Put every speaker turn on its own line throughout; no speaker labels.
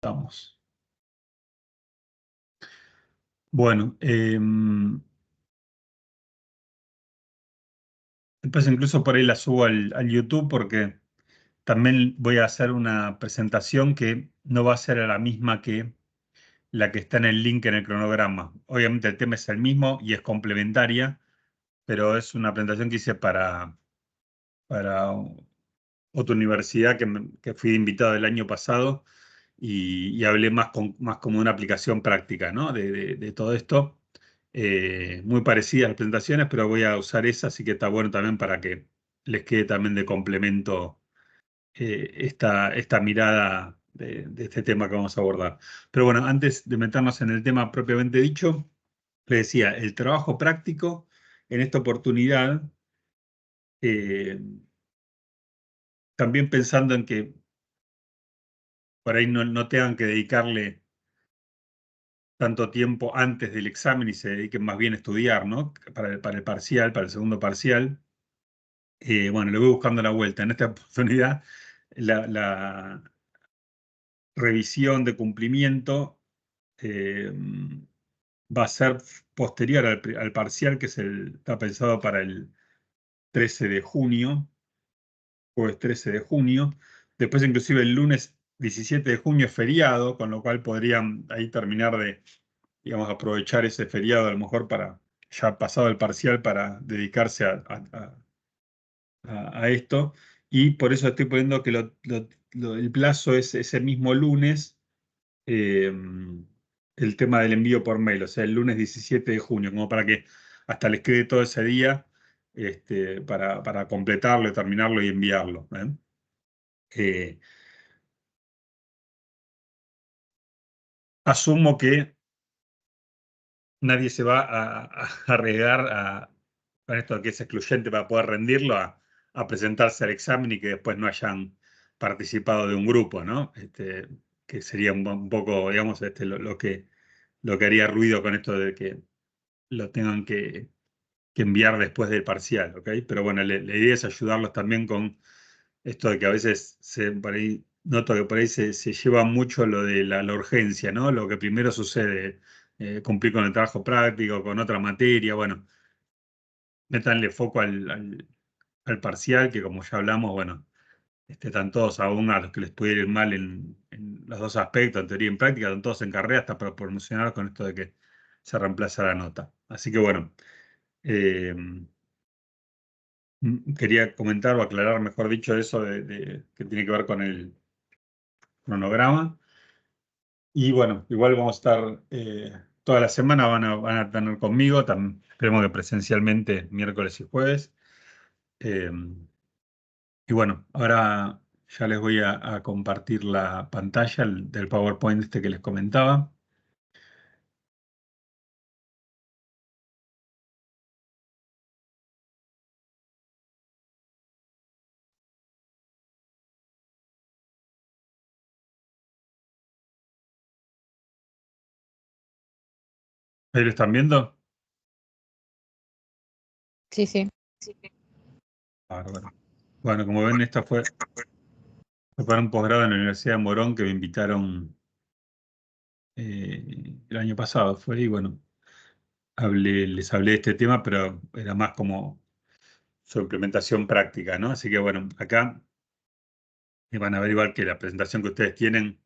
Estamos. Bueno, después incluso por ahí la subo al YouTube porque también voy a hacer una presentación que no va a ser la misma que la que está en el link en el cronograma. Obviamente el tema es el mismo y es complementaria, pero es una presentación que hice para otra universidad que fui invitado el año pasado y hablé más como una aplicación práctica, ¿no? de todo esto. Muy parecidas a las presentaciones, pero voy a usar esa, así que está bueno también para que les quede también de complemento esta mirada de este tema que vamos a abordar. Pero bueno, antes de meternos en el tema propiamente dicho, le decía, el trabajo práctico en esta oportunidad, eh, también pensando en que por ahí no tengan que dedicarle tanto tiempo antes del examen y se dediquen más bien a estudiar, ¿no? Para el parcial, para el segundo parcial. Bueno, le voy buscando la vuelta. En esta oportunidad, la revisión de cumplimiento eh, va a ser posterior al parcial, que está pensado para el 13 de junio, jueves 13 de junio. Después, inclusive, el lunes 17 de junio es feriado, con lo cual podrían ahí terminar de, digamos, aprovechar ese feriado a lo mejor para, ya pasado el parcial, para dedicarse a esto. Y por eso estoy poniendo que el plazo es ese mismo lunes, eh, el tema del envío por mail, o sea, el lunes 17 de junio, como para que hasta les quede todo ese día para completarlo, terminarlo y enviarlo. Eh, Asumo que nadie se va a arriesgar con esto que es excluyente para poder rendirlo, a presentarse al examen y que después no hayan participado de un grupo, ¿no? Que sería un poco, digamos, lo que haría ruido con esto de que lo tengan que enviar después del parcial, ¿ok? Pero bueno, la idea es ayudarlos también con esto de que a veces por ahí, noto que por ahí se lleva mucho lo de la urgencia, ¿no? Lo que primero sucede, cumplir con el trabajo práctico, con otra materia, bueno, métanle foco al parcial, que como ya hablamos, bueno, están todos aún a los que les puede ir mal en los dos aspectos, en teoría y en práctica, están todos en carrera hasta para promocionar con esto de que se reemplaza la nota. Así que bueno, eh, quería comentar o aclarar, mejor dicho, eso que tiene que ver con el cronograma. Y bueno, igual vamos a estar toda la semana, van a tener conmigo, esperemos que presencialmente miércoles y jueves. Eh, y bueno, ahora ya les voy a compartir la pantalla del PowerPoint que les comentaba. ¿Ahí lo están viendo?
Sí, sí.
Bárbaro. Bueno, como ven, fue para un posgrado en la Universidad de Morón que me invitaron el año pasado, fue, y bueno, les hablé de este tema, pero era más como su implementación práctica, ¿no? Así que bueno, acá van a ver igual que la presentación que ustedes tienen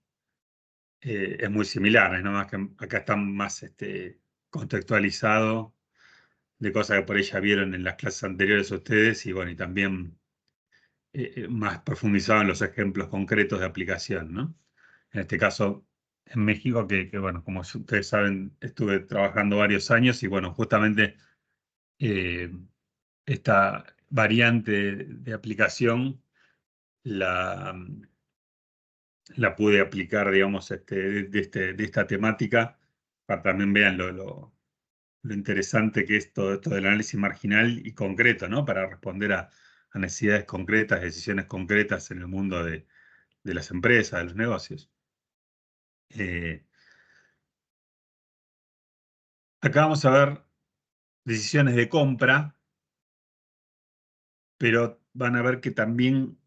es muy similar, ¿no? Más que acá está más contextualizado de cosas que por ahí ya vieron en las clases anteriores ustedes y bueno, y también más profundizado en los ejemplos concretos de aplicación, ¿no? En este caso, en México, que bueno, como ustedes saben, estuve trabajando varios años y bueno, justamente eh, esta variante de aplicación la, la pude aplicar, digamos, de esta temática, para también vean lo interesante que es todo esto del análisis marginal y concreto, ¿no? Para responder a necesidades concretas, decisiones concretas en el mundo de las empresas, de los negocios. Eh, Acá vamos a ver decisiones de compra, pero van a ver que también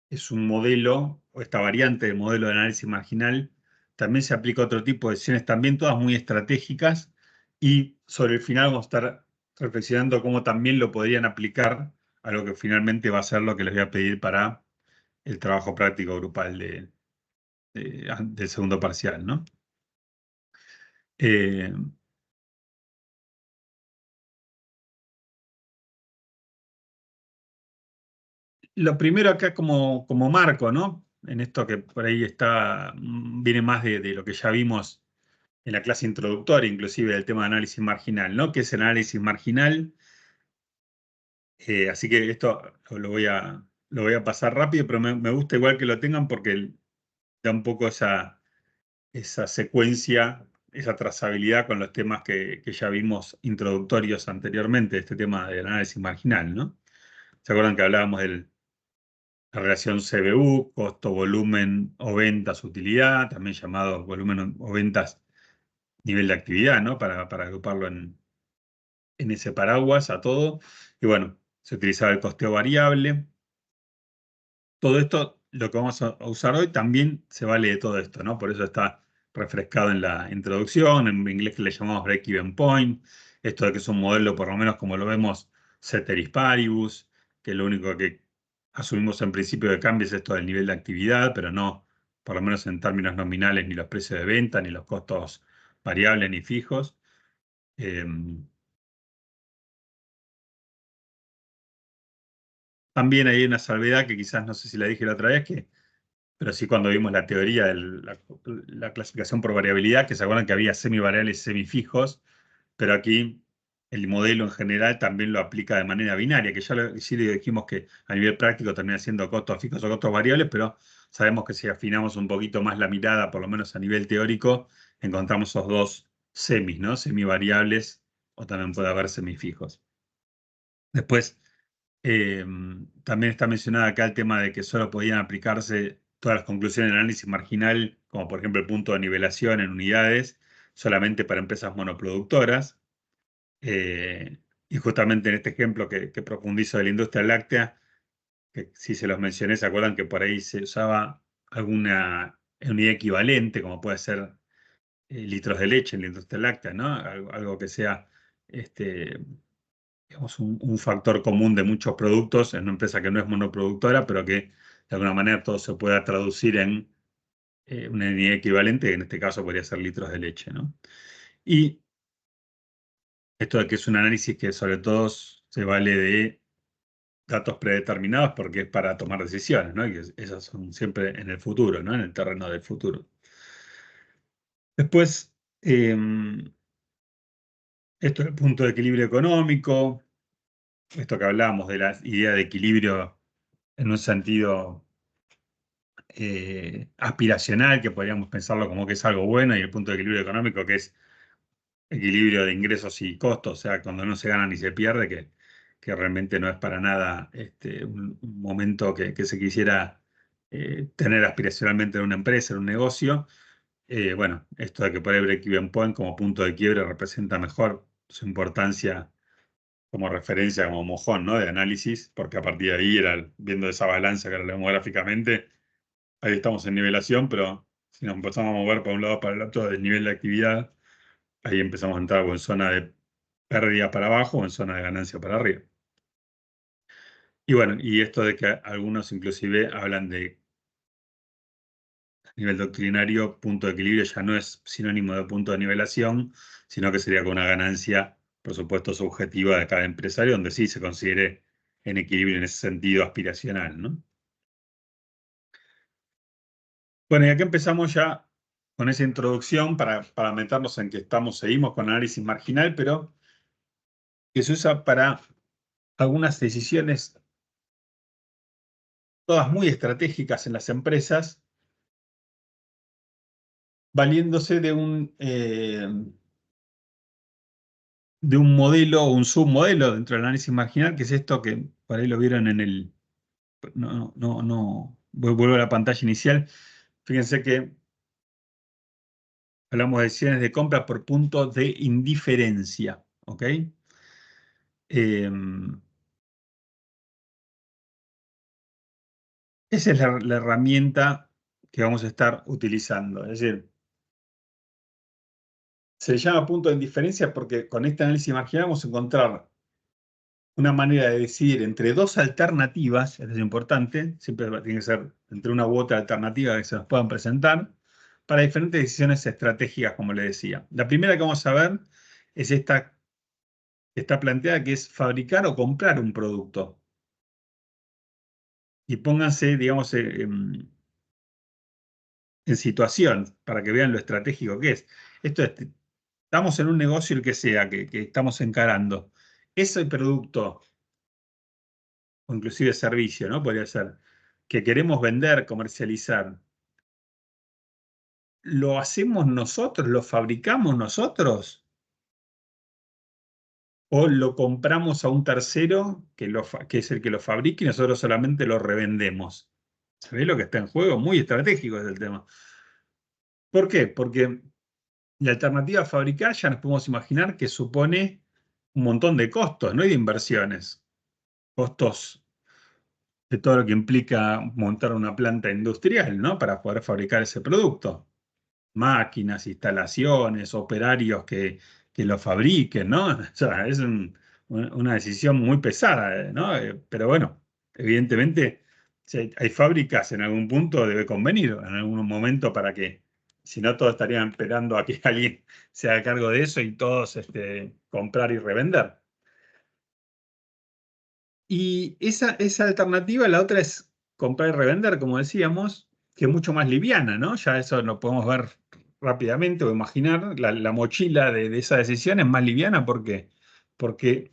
es un modelo, o esta variante de modelo de análisis marginal, también se aplica otro tipo de decisiones, también todas muy estratégicas, y sobre el final vamos a estar reflexionando cómo también lo podrían aplicar a lo que finalmente va a ser lo que les voy a pedir para el trabajo práctico grupal del segundo parcial, ¿no? Eh, lo primero acá como marco, ¿no? En esto que por ahí está, viene más de lo que ya vimos en la clase introductoria, inclusive del tema de análisis marginal, ¿no? ¿Qué es el análisis marginal? Así que esto lo voy a pasar rápido, pero me gusta igual que lo tengan porque da un poco esa secuencia, esa trazabilidad con los temas que ya vimos introductorios anteriormente, este tema del análisis marginal, ¿no? ¿Se acuerdan que hablábamos de la relación CBU, costo, volumen o ventas, utilidad, también llamado volumen o ventas, nivel de actividad, ¿no? Para agruparlo en ese paraguas a todo. Y bueno, se utilizaba el costeo variable. Todo esto, lo que vamos a usar hoy, también se vale de todo esto, ¿no? Por eso está refrescado en la introducción, en inglés que le llamamos break-even point, esto de que es un modelo, por lo menos como lo vemos, ceteris paribus, que lo único que asumimos en principio de cambio es esto del nivel de actividad, pero no, por lo menos en términos nominales, ni los precios de venta, ni los costos variables ni fijos. Eh, También hay una salvedad que quizás no sé si la dije la otra vez, pero sí cuando vimos la teoría de la clasificación por variabilidad, que se acuerdan que había semivariables y semifijos, pero aquí el modelo en general también lo aplica de manera binaria, que ya sí le dijimos que a nivel práctico termina siendo costos fijos o costos variables, pero sabemos que si afinamos un poquito más la mirada, por lo menos a nivel teórico, encontramos esos dos semis, ¿no? Semivariables o también puede haber semifijos. Después, eh, también está mencionado acá el tema de que solo podían aplicarse todas las conclusiones del análisis marginal, como por ejemplo el punto de nivelación en unidades, solamente para empresas monoproductoras. Y justamente en este ejemplo que profundizo de la industria láctea, que si se los mencioné, se acuerdan que por ahí se usaba alguna unidad equivalente, como puede ser litros de leche en la industria láctea, ¿no? Algo que sea este, digamos, un factor común de muchos productos en una empresa que no es monoproductora, pero que de alguna manera todo se pueda traducir en una unidad equivalente, que en este caso podría ser litros de leche, ¿no? Y esto de que es un análisis que sobre todo se vale de datos predeterminados porque es para tomar decisiones, ¿no? Y que esas son siempre en el futuro, ¿no? En el terreno del futuro. Después, esto es el punto de equilibrio económico, esto que hablábamos de la idea de equilibrio en un sentido aspiracional, que podríamos pensarlo como que es algo bueno, y el punto de equilibrio económico, que es equilibrio de ingresos y costos, o sea, cuando no se gana ni se pierde, que realmente no es para nada un momento que se quisiera tener aspiracionalmente en una empresa, en un negocio. Bueno, esto de que por el break-even point como punto de quiebre representa mejor su importancia como referencia, como mojón, ¿no? De análisis, porque a partir de ahí, viendo esa balanza que ahora lo vemos gráficamente, ahí estamos en nivelación, pero si nos empezamos a mover para un lado o para el otro del nivel de actividad, ahí empezamos a entrar o en zona de pérdida para abajo o en zona de ganancia para arriba. Y bueno, y esto de que algunos inclusive hablan de nivel doctrinario, punto de equilibrio ya no es sinónimo de punto de nivelación, sino que sería con una ganancia, por supuesto, subjetiva de cada empresario, donde sí se considere en equilibrio en ese sentido aspiracional, ¿no? Bueno, y acá empezamos ya con esa introducción para meternos en que seguimos con análisis marginal, pero que se usa para algunas decisiones, todas muy estratégicas en las empresas, valiéndose de un modelo o un submodelo dentro del análisis marginal, que es esto que por ahí lo vieron en el... No, no, no, vuelvo a la pantalla inicial. Fíjense que hablamos de decisiones de compra por punto de indiferencia, ¿ok? Eh, Esa es la herramienta que vamos a estar utilizando. Es decir, Se llama punto de indiferencia porque con este análisis marginal vamos a encontrar una manera de decidir entre dos alternativas, esto es importante, siempre tiene que ser entre una u otra alternativa que se nos puedan presentar, para diferentes decisiones estratégicas, como le decía. La primera que vamos a ver es esta que está planteada, que es fabricar o comprar un producto. Y pónganse, digamos, en situación para que vean lo estratégico que es. Esto es, estamos en un negocio, el que sea, que estamos encarando. Ese producto, o inclusive servicio, ¿no? Podría ser, que queremos vender, comercializar, ¿lo hacemos nosotros, lo fabricamos nosotros? ¿O lo compramos a un tercero que es el que lo fabrica y nosotros solamente lo revendemos? ¿Se ve lo que está en juego? Muy estratégico es el tema. ¿Por qué? Porque la alternativa a fabricar ya nos podemos imaginar que supone un montón de costos, ¿no? Y de inversiones. Costos de todo lo que implica montar una planta industrial, ¿no? Para poder fabricar ese producto. Máquinas, instalaciones, operarios que lo fabriquen, ¿no? O sea, es una decisión muy pesada, ¿no? Pero bueno, evidentemente, si hay fábricas en algún punto, debe convenir en algún momento para que, si no, todos estarían esperando a que alguien se haga cargo de eso y todos comprar y revender. Y esa alternativa, la otra es comprar y revender, como decíamos, que es mucho más liviana, ¿no? Ya eso lo podemos ver rápidamente o imaginar. La mochila de esa decisión es más liviana porque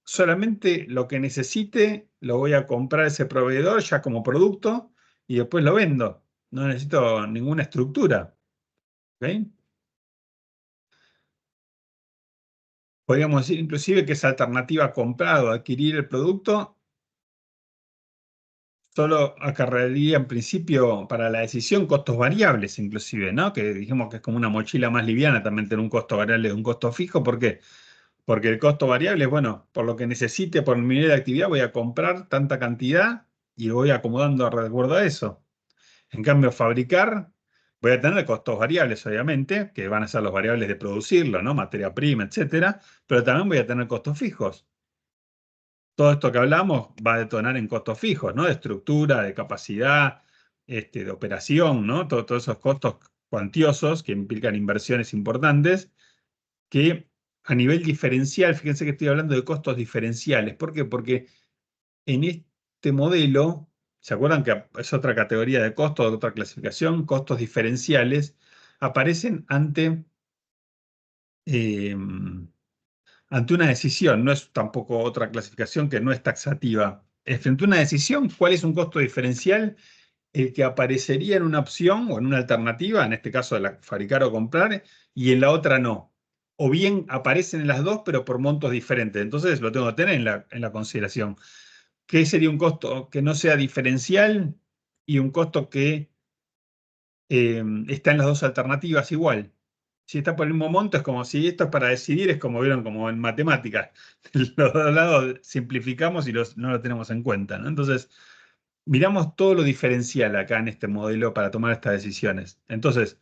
solamente lo que necesite lo voy a comprar ese proveedor ya como producto y después lo vendo. No necesito ninguna estructura. ¿Ok? Podríamos decir inclusive que esa alternativa a comprar o adquirir el producto solo acarrearía en principio para la decisión costos variables inclusive, ¿no? Que dijimos que es como una mochila más liviana también tener un costo variable de un costo fijo. ¿Por qué? Porque el costo variable es, bueno, por lo que necesite por mi nivel de actividad voy a comprar tanta cantidad y lo voy acomodando de acuerdo a eso. En cambio, fabricar, voy a tener costos variables, obviamente, que van a ser los variables de producirlo, ¿no? Materia prima, etcétera, pero también voy a tener costos fijos. Todo esto que hablamos va a detonar en costos fijos, ¿no? De estructura, de capacidad, de operación, ¿no? Todos esos costos cuantiosos que implican inversiones importantes, que a nivel diferencial, fíjense que estoy hablando de costos diferenciales. ¿Por qué? Porque en este modelo, ¿se acuerdan que es otra categoría de costos, otra clasificación? Costos diferenciales aparecen eh, ante una decisión, no es tampoco otra clasificación que no es taxativa. Frente a una decisión, ¿cuál es un costo diferencial? El que aparecería en una opción o en una alternativa, en este caso de fabricar o comprar, y en la otra no. O bien aparecen en las dos, pero por montos diferentes. Entonces lo tengo que tener en la consideración. ¿Qué sería un costo que no sea diferencial y un costo que está en las dos alternativas igual? Si está por el mismo monto, es como si esto es para decidir, es como vieron, como en matemáticas. Los dos lados simplificamos y no lo tenemos en cuenta, ¿no? Entonces, miramos todo lo diferencial acá en este modelo para tomar estas decisiones. Entonces,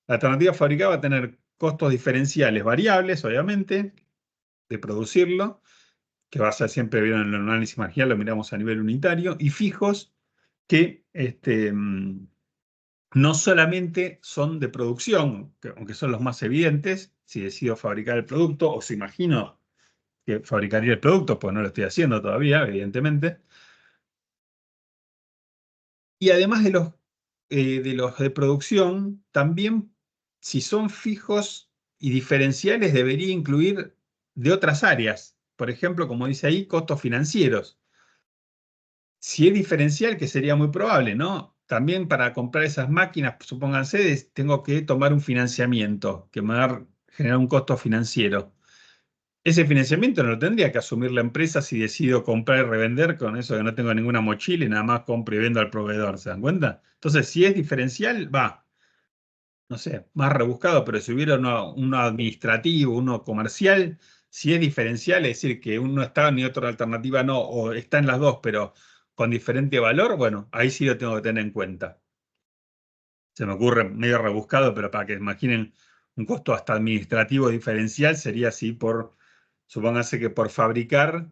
la alternativa fabricada va a tener costos diferenciales variables, obviamente, de producirlo, que va a ser siempre, vieron en el análisis marginal, lo miramos a nivel unitario, y fijos que no solamente son de producción, aunque son los más evidentes, si decido fabricar el producto o si imagino que fabricaría el producto, pues no lo estoy haciendo todavía, evidentemente. Y además de los de producción, también si son fijos y diferenciales, debería incluir de otras áreas. Por ejemplo, como dice ahí, costos financieros. Si es diferencial, que sería muy probable, ¿no? También para comprar esas máquinas, supónganse, tengo que tomar un financiamiento que me va a generar un costo financiero. Ese financiamiento no lo tendría que asumir la empresa si decido comprar y revender con eso que no tengo ninguna mochila y nada más compro y vendo al proveedor, ¿se dan cuenta? Entonces, si es diferencial, va, no sé, más rebuscado, pero si hubiera uno administrativo, uno comercial, si es diferencial, es decir, que uno está ni otra alternativa no, o está en las dos, pero con diferente valor, bueno, ahí sí lo tengo que tener en cuenta. Se me ocurre medio rebuscado, pero para que imaginen un costo hasta administrativo diferencial sería si supóngase que por fabricar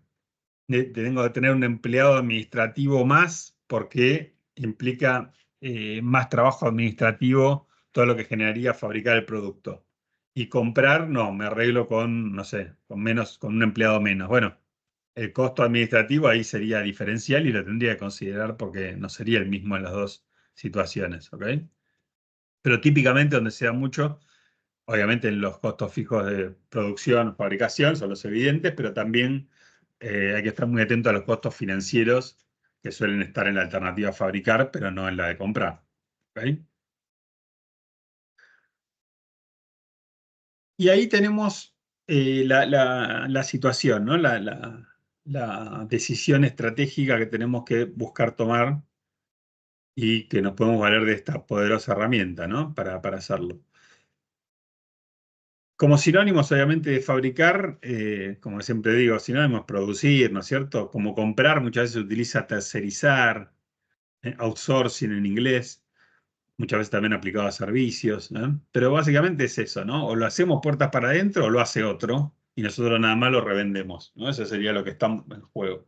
tengo que tener un empleado administrativo más porque implica más trabajo administrativo todo lo que generaría fabricar el producto. Y comprar, no, me arreglo con, no sé, con un empleado menos. Bueno, el costo administrativo ahí sería diferencial y lo tendría que considerar porque no sería el mismo en las dos situaciones, ¿ok? Pero típicamente donde se da mucho, obviamente en los costos fijos de producción, fabricación, son los evidentes, pero también hay que estar muy atento a los costos financieros que suelen estar en la alternativa a fabricar, pero no en la de comprar, ¿ok? Y ahí tenemos la situación, ¿no? La decisión estratégica que tenemos que buscar tomar y que nos podemos valer de esta poderosa herramienta, ¿no? Para hacerlo. Como sinónimos, obviamente, de fabricar, como siempre digo, sinónimos, producir, ¿no es cierto? Como comprar, muchas veces se utiliza tercerizar, outsourcing en inglés, muchas veces también aplicado a servicios, ¿no? Pero básicamente es eso, ¿no? O lo hacemos puertas para adentro o lo hace otro y nosotros nada más lo revendemos, ¿no? Eso sería lo que está en juego.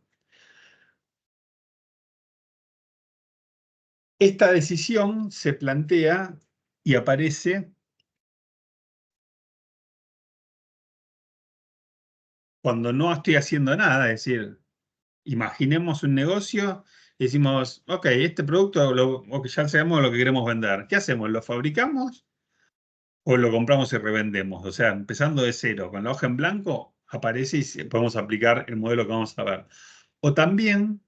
Esta decisión se plantea y aparece cuando no estoy haciendo nada, es decir, imaginemos un negocio y decimos, ok, este producto, ok, ya sabemos lo que queremos vender. ¿Qué hacemos? ¿Lo fabricamos o lo compramos y revendemos? O sea, empezando de cero, con la hoja en blanco, aparece y podemos aplicar el modelo que vamos a ver. O también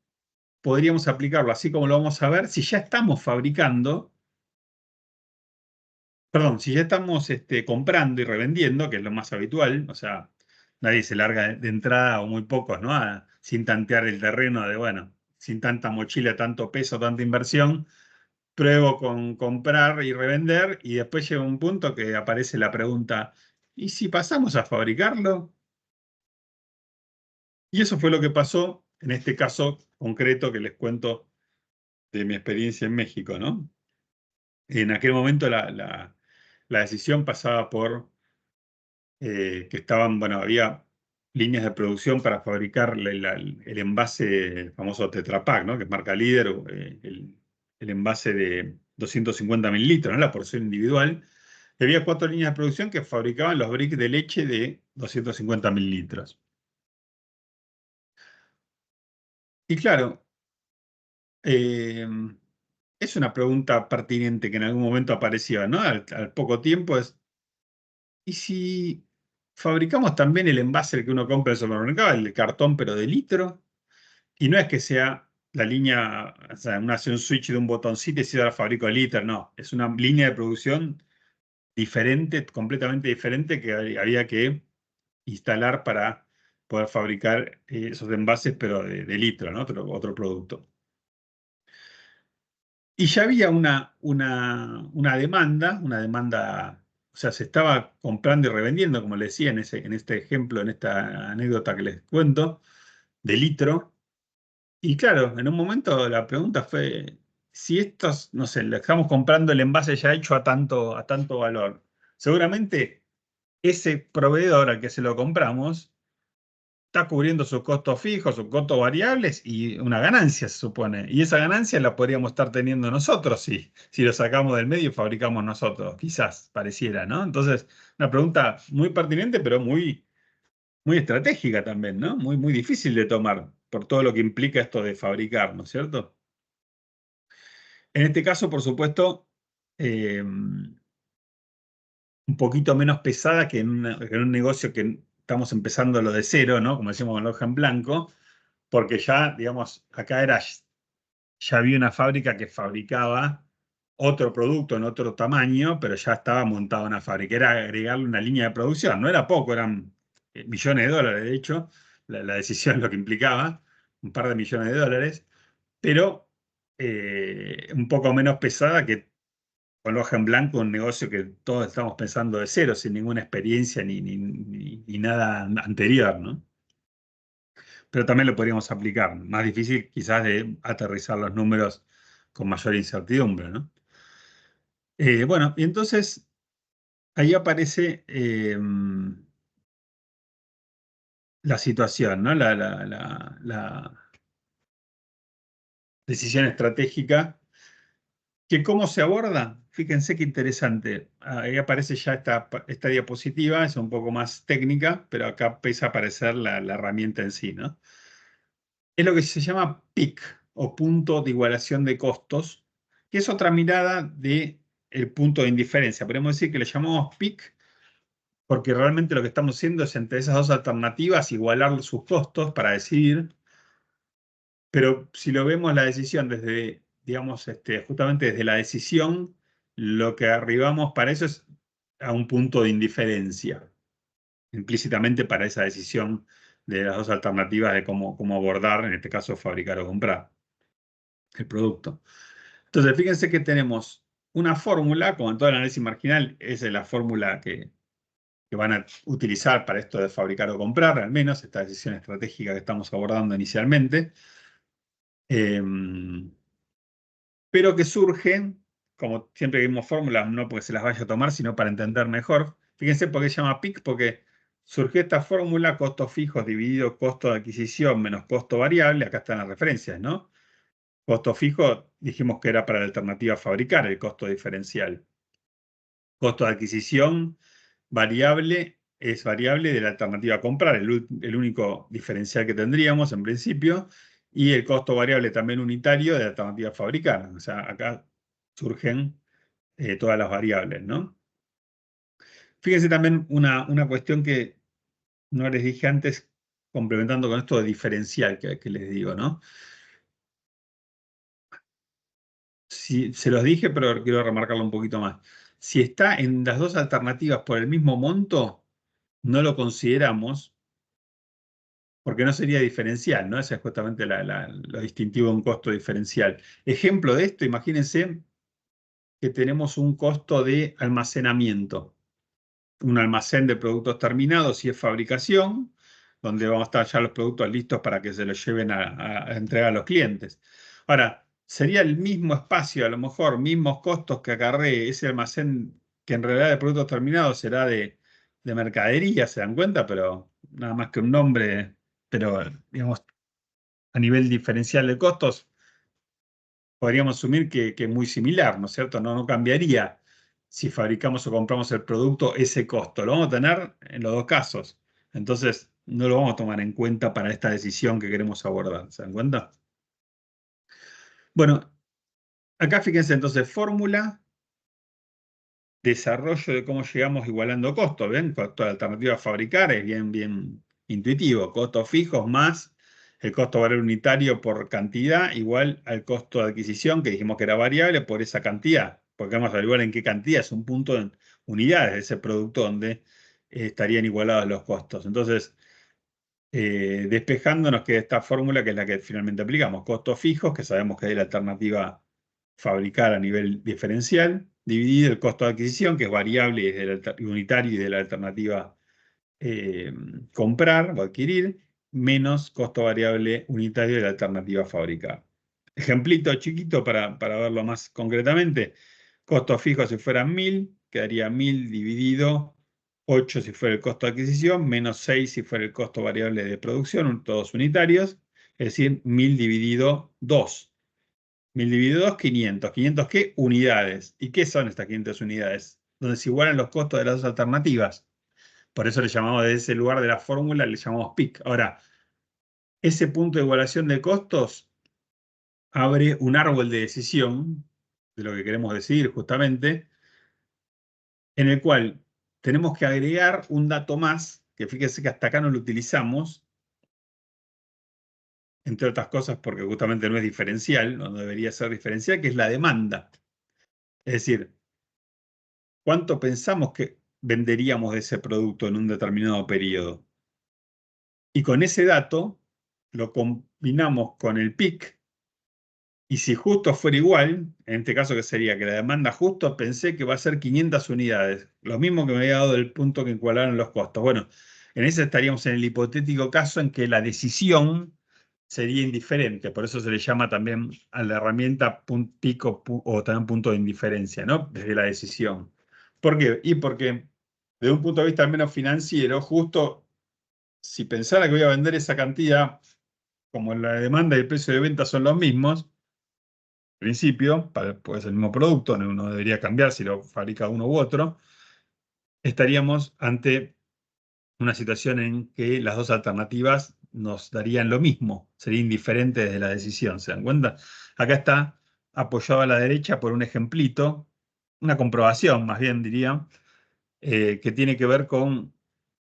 podríamos aplicarlo así como lo vamos a ver si ya estamos fabricando, perdón, si ya estamos comprando y revendiendo, que es lo más habitual, o sea, nadie se larga de entrada o muy pocos, ¿no? Sin tantear el terreno de, bueno, sin tanta mochila, tanto peso, tanta inversión, pruebo con comprar y revender y después llega un punto que aparece la pregunta, ¿y si pasamos a fabricarlo? Y eso fue lo que pasó en este caso concreto que les cuento de mi experiencia en México, ¿no? En aquel momento la decisión pasaba por que estaban, bueno, había líneas de producción para fabricar el envase, el famoso Tetra Pak, ¿no? Que es marca líder, el envase de 250 mililitros, ¿no? La porción individual. Y había 4 líneas de producción que fabricaban los bricks de leche de 250 mililitros. Y claro, eh, es una pregunta pertinente que en algún momento apareció, ¿no? Al poco tiempo es, ¿y si fabricamos también el envase que uno compra en el supermercado, el de cartón pero de litro? Y no es que sea la línea, o sea, uno hace un switch de un botoncito y se la fabrico de litro, no. Es una línea de producción diferente, completamente diferente, que había que instalar para poder fabricar esos envases, pero de litro, ¿no? Otro producto. Y ya había una demanda, o sea, se estaba comprando y revendiendo, como le decía en este ejemplo, en esta anécdota que les cuento, de litro. Y claro, en un momento la pregunta fue, si estos, no sé, le estamos comprando el envase ya hecho a tanto valor, seguramente ese proveedor al que se lo compramos está cubriendo sus costos fijos, sus costos variables y una ganancia, se supone. Y esa ganancia la podríamos estar teniendo nosotros si lo sacamos del medio y fabricamos nosotros, quizás pareciera, ¿no? Entonces, una pregunta muy pertinente, pero muy estratégica también, ¿no? Muy difícil de tomar por todo lo que implica esto de fabricar, ¿no es cierto? En este caso, por supuesto, un poquito menos pesada que en un negocio que estamos empezando lo de cero, ¿no? Como decimos con la hoja en blanco, porque ya, digamos, ya había una fábrica que fabricaba otro producto en otro tamaño, pero ya estaba montada una fábrica. Era agregarle una línea de producción. No era poco, eran millones de dólares, de hecho, la decisión lo que implicaba, un par de millones de dólares, pero un poco menos pesada que con hoja en blanco, un negocio que todos estamos pensando de cero, sin ninguna experiencia ni nada anterior, ¿no? Pero también lo podríamos aplicar. Más difícil quizás de aterrizar los números con mayor incertidumbre, ¿no? Bueno, y entonces ahí aparece la situación, ¿no? La decisión estratégica. ¿Que cómo se aborda? Fíjense qué interesante. Ahí aparece ya esta diapositiva, es un poco más técnica, pero acá empieza a aparecer la herramienta en sí, ¿no? Es lo que se llama PIC, o punto de igualación de costos, que es otra mirada del punto de indiferencia. Podemos decir que le llamamos PIC porque realmente lo que estamos haciendo es entre esas dos alternativas igualar sus costos para decidir, pero si lo vemos la decisión desde, digamos, justamente desde la decisión, lo que arribamos para eso es a un punto de indiferencia, implícitamente para esa decisión de las dos alternativas de cómo abordar, en este caso, fabricar o comprar el producto. Entonces, fíjense que tenemos una fórmula, como en todo el análisis marginal, esa es la fórmula que van a utilizar para esto de fabricar o comprar, al menos esta decisión estratégica que estamos abordando inicialmente. Pero que surgen, como siempre que vimos fórmulas, no porque se las vaya a tomar, sino para entender mejor. Fíjense por qué se llama PIC, porque surgió esta fórmula, costos fijos dividido costo de adquisición menos costo variable, acá están las referencias, ¿no? Costo fijo dijimos que era para la alternativa a fabricar, el costo diferencial. Costo de adquisición variable es variable de la alternativa a comprar, el único diferencial que tendríamos en principio, y el costo variable también unitario de la alternativa a fabricar. O sea, acá surgen todas las variables, ¿no? Fíjense también una cuestión que no les dije antes, complementando con esto de diferencial que les digo, ¿no? Si, se los dije, pero quiero remarcarlo un poquito más. Si está en las dos alternativas por el mismo monto, no lo consideramos porque no sería diferencial, ¿no? Ese es justamente lo distintivo de un costo diferencial. Ejemplo de esto, imagínense que tenemos un costo de almacenamiento, un almacén de productos terminados y es fabricación, donde vamos a estar ya los productos listos para que se los lleven a entregar a los clientes. Ahora, sería el mismo espacio, a lo mejor, mismos costos que acarree ese almacén que en realidad de productos terminados será de mercadería, ¿se dan cuenta? Pero nada más que un nombre, pero digamos, a nivel diferencial de costos, podríamos asumir que es muy similar, ¿no es cierto? No cambiaría si fabricamos o compramos el producto ese costo. Lo vamos a tener en los dos casos. Entonces, no lo vamos a tomar en cuenta para esta decisión que queremos abordar. ¿Se dan cuenta? Bueno, acá fíjense entonces, fórmula, desarrollo de cómo llegamos igualando costos. ¿Ven? Costo de alternativa a fabricar es bien intuitivo. Costos fijos más el costo variable unitario por cantidad igual al costo de adquisición, que dijimos que era variable por esa cantidad. Porque vamos a averiguar en qué cantidad es un punto en unidades de ese producto donde estarían igualados los costos. Entonces, despejando nos queda esta fórmula que es la que finalmente aplicamos. Costos fijos, que sabemos que es la alternativa fabricar a nivel diferencial, dividido el costo de adquisición, que es variable y es unitario y de la alternativa eh, comprar o adquirir, menos costo variable unitario de la alternativa fabricar. Ejemplito chiquito para verlo más concretamente. Costo fijo si fueran 1000, quedaría 1000 dividido 8 si fuera el costo de adquisición, menos 6 si fuera el costo variable de producción, todos unitarios, es decir, 1000 dividido 2. 1000 dividido 2, 500. ¿500 qué? Unidades. ¿Y qué son estas 500 unidades? Donde se igualan los costos de las dos alternativas. Por eso le llamamos desde ese lugar de la fórmula, le llamamos PIC. Ahora, ese punto de igualación de costos abre un árbol de decisión de lo que queremos decidir justamente, en el cual tenemos que agregar un dato más, que fíjese que hasta acá no lo utilizamos, entre otras cosas porque justamente no es diferencial, no debería ser diferencial, que es la demanda. Es decir, ¿cuánto pensamos que venderíamos de ese producto en un determinado periodo? Y con ese dato lo combinamos con el PIC, y si justo fuera igual, en este caso que sería que la demanda justo pensé que va a ser 500 unidades, lo mismo que me había dado del punto que igualaron los costos. Bueno, en ese estaríamos en el hipotético caso en que la decisión sería indiferente, por eso se le llama también a la herramienta pico o también punto de indiferencia, ¿no? Desde la decisión. ¿Por qué? Y porque desde un punto de vista al menos financiero, justo si pensara que voy a vender esa cantidad, como la demanda y el precio de venta son los mismos, en principio, puede ser el mismo producto, no debería cambiar si lo fabrica uno u otro, estaríamos ante una situación en que las dos alternativas nos darían lo mismo, sería indiferente desde la decisión, ¿se dan cuenta? Acá está apoyado a la derecha por un ejemplito, una comprobación más bien diría, que tiene que ver con,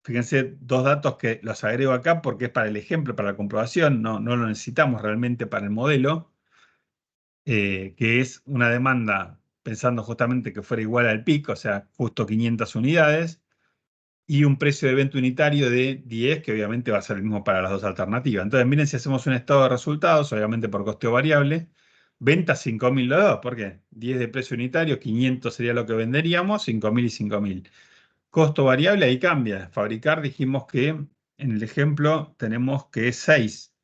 fíjense, dos datos que los agrego acá porque es para el ejemplo, para la comprobación, no lo necesitamos realmente para el modelo, que es una demanda pensando justamente que fuera igual al PIC, o sea, justo 500 unidades, y un precio de venta unitario de 10, que obviamente va a ser el mismo para las dos alternativas. Entonces, miren si hacemos un estado de resultados, obviamente por costeo variable, venta 5.000 los dos, ¿por qué? 10 de precio unitario, 500 sería lo que venderíamos, 5.000 y 5.000. Costo variable ahí cambia. Fabricar dijimos que en el ejemplo tenemos que es 6.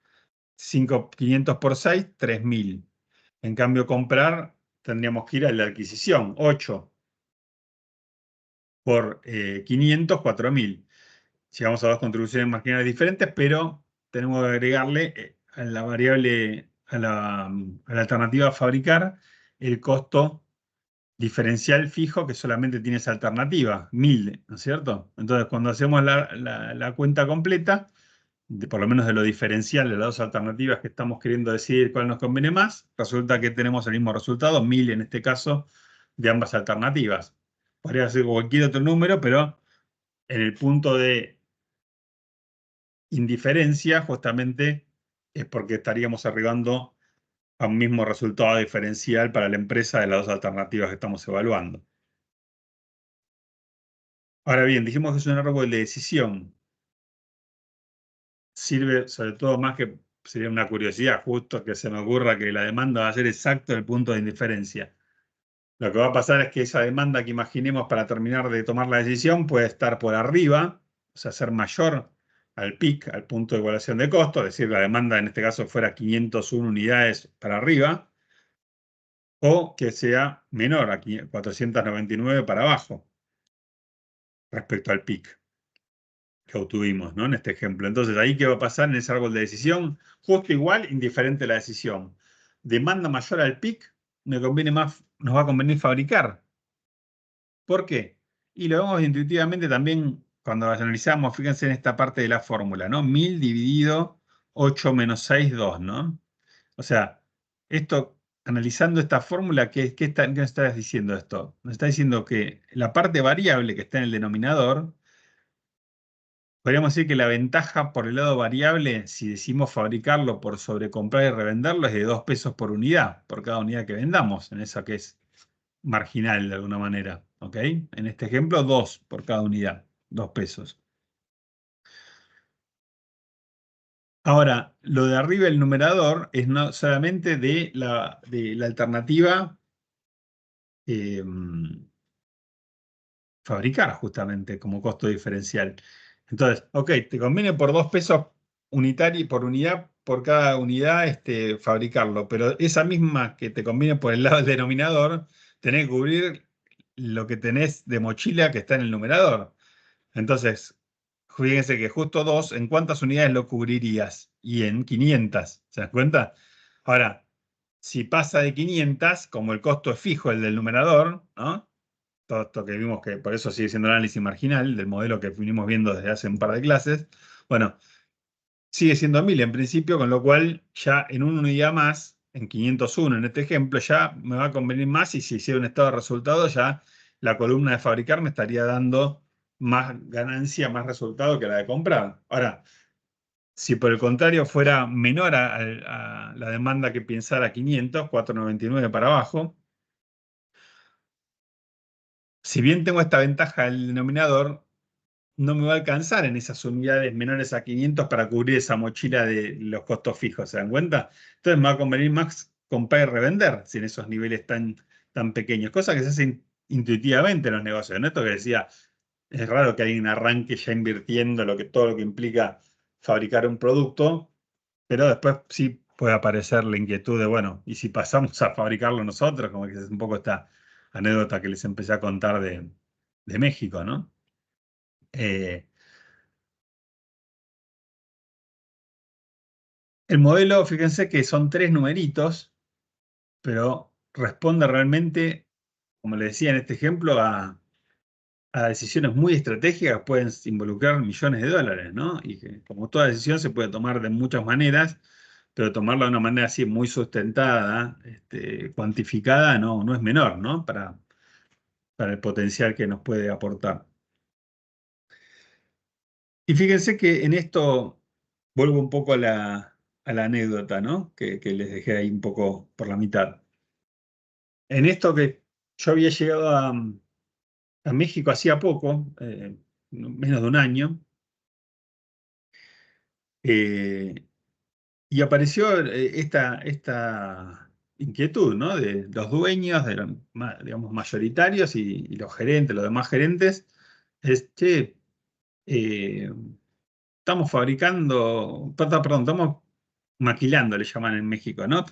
500 por 6, 3.000. En cambio, comprar tendríamos que ir a la adquisición, 8 por 500, 4.000. Llegamos a dos contribuciones marginales diferentes, pero tenemos que agregarle a la variable, a la alternativa a fabricar, el costo diferencial fijo que solamente tiene esa alternativa, 1.000, ¿no es cierto? Entonces, cuando hacemos la cuenta completa, por lo menos de lo diferencial de las dos alternativas que estamos queriendo decidir cuál nos conviene más, resulta que tenemos el mismo resultado, 1.000 en este caso, de ambas alternativas. Podría ser cualquier otro número, pero en el punto de indiferencia, justamente es porque estaríamos arribando a un mismo resultado diferencial para la empresa de las dos alternativas que estamos evaluando. Ahora bien, dijimos que es un árbol de decisión. Sirve sobre todo más que sería una curiosidad, justo que se me ocurra que la demanda va a ser exacto el punto de indiferencia. Lo que va a pasar es que esa demanda que imaginemos para terminar de tomar la decisión puede estar por arriba, o sea, ser mayor al PIC, al punto de igualación de costo, es decir, la demanda en este caso fuera 501 unidades para arriba, o que sea menor, aquí 499 para abajo, respecto al PIC que obtuvimos, ¿no? En este ejemplo. Entonces, ahí qué va a pasar en ese árbol de decisión, justo igual, indiferente la decisión. Demanda mayor al PIC, nos va a convenir fabricar. ¿Por qué? Y lo vemos intuitivamente también cuando analizamos, fíjense en esta parte de la fórmula, ¿no? 1.000 dividido 8 menos 6, 2, ¿no? O sea, esto, analizando esta fórmula, qué nos está diciendo esto? Nos está diciendo que la parte variable que está en el denominador, podríamos decir que la ventaja por el lado variable, si decimos fabricarlo por sobrecomprar y revenderlo, es de 2 pesos por unidad, por cada unidad que vendamos, en esa que es marginal de alguna manera, ¿ok? En este ejemplo, 2 por cada unidad, 2 pesos. Ahora, lo de arriba, el numerador, es no solamente de la alternativa eh, fabricar, justamente, como costo diferencial. Entonces, ok, te conviene por 2 pesos por unidad, por cada unidad, fabricarlo, pero esa misma que te conviene por el lado del denominador, tenés que cubrir lo que tenés de mochila que está en el numerador. Entonces, fíjense que justo 2, ¿en cuántas unidades lo cubrirías? Y en 500, ¿se das cuenta? Ahora, si pasa de 500, como el costo es fijo, el del numerador, ¿no? Todo esto que vimos que por eso sigue siendo el análisis marginal del modelo que venimos viendo desde hace un par de clases, bueno, sigue siendo 1.000 en principio, con lo cual ya en una unidad más, en 501 en este ejemplo, ya me va a convenir más y si hiciera un estado de resultado, ya la columna de fabricar me estaría dando más ganancia, más resultado que la de comprar. Ahora, si por el contrario fuera menor a la demanda que pensara 500, 499 para abajo, si bien tengo esta ventaja del denominador, no me va a alcanzar en esas unidades menores a 500 para cubrir esa mochila de los costos fijos, ¿se dan cuenta? Entonces me va a convenir más comprar y revender si en esos niveles tan pequeños, cosa que se hace intuitivamente en los negocios, ¿no? Esto que decía, es raro que alguien arranque ya invirtiendo todo lo que implica fabricar un producto, pero después sí puede aparecer la inquietud de, bueno, ¿y si pasamos a fabricarlo nosotros? Como que es un poco esta anécdota que les empecé a contar México, ¿no? El modelo, fíjense que son 3 numeritos, pero responde realmente, como le decía en este ejemplo, a decisiones muy estratégicas que pueden involucrar millones de dólares, ¿no? Y que como toda decisión se puede tomar de muchas maneras, pero tomarla de una manera así muy sustentada, cuantificada, no es menor, ¿no? Para el potencial que nos puede aportar. Y fíjense que en esto vuelvo un poco a la anécdota, ¿no? Que les dejé ahí un poco por la mitad. En esto que yo había llegado a México hacía poco, menos de un año, eh, y apareció esta inquietud, ¿no? De los dueños, de los, digamos, mayoritarios y los gerentes, los demás gerentes, che, eh, estamos fabricando, perdón, estamos maquilando, le llaman en México, ¿no?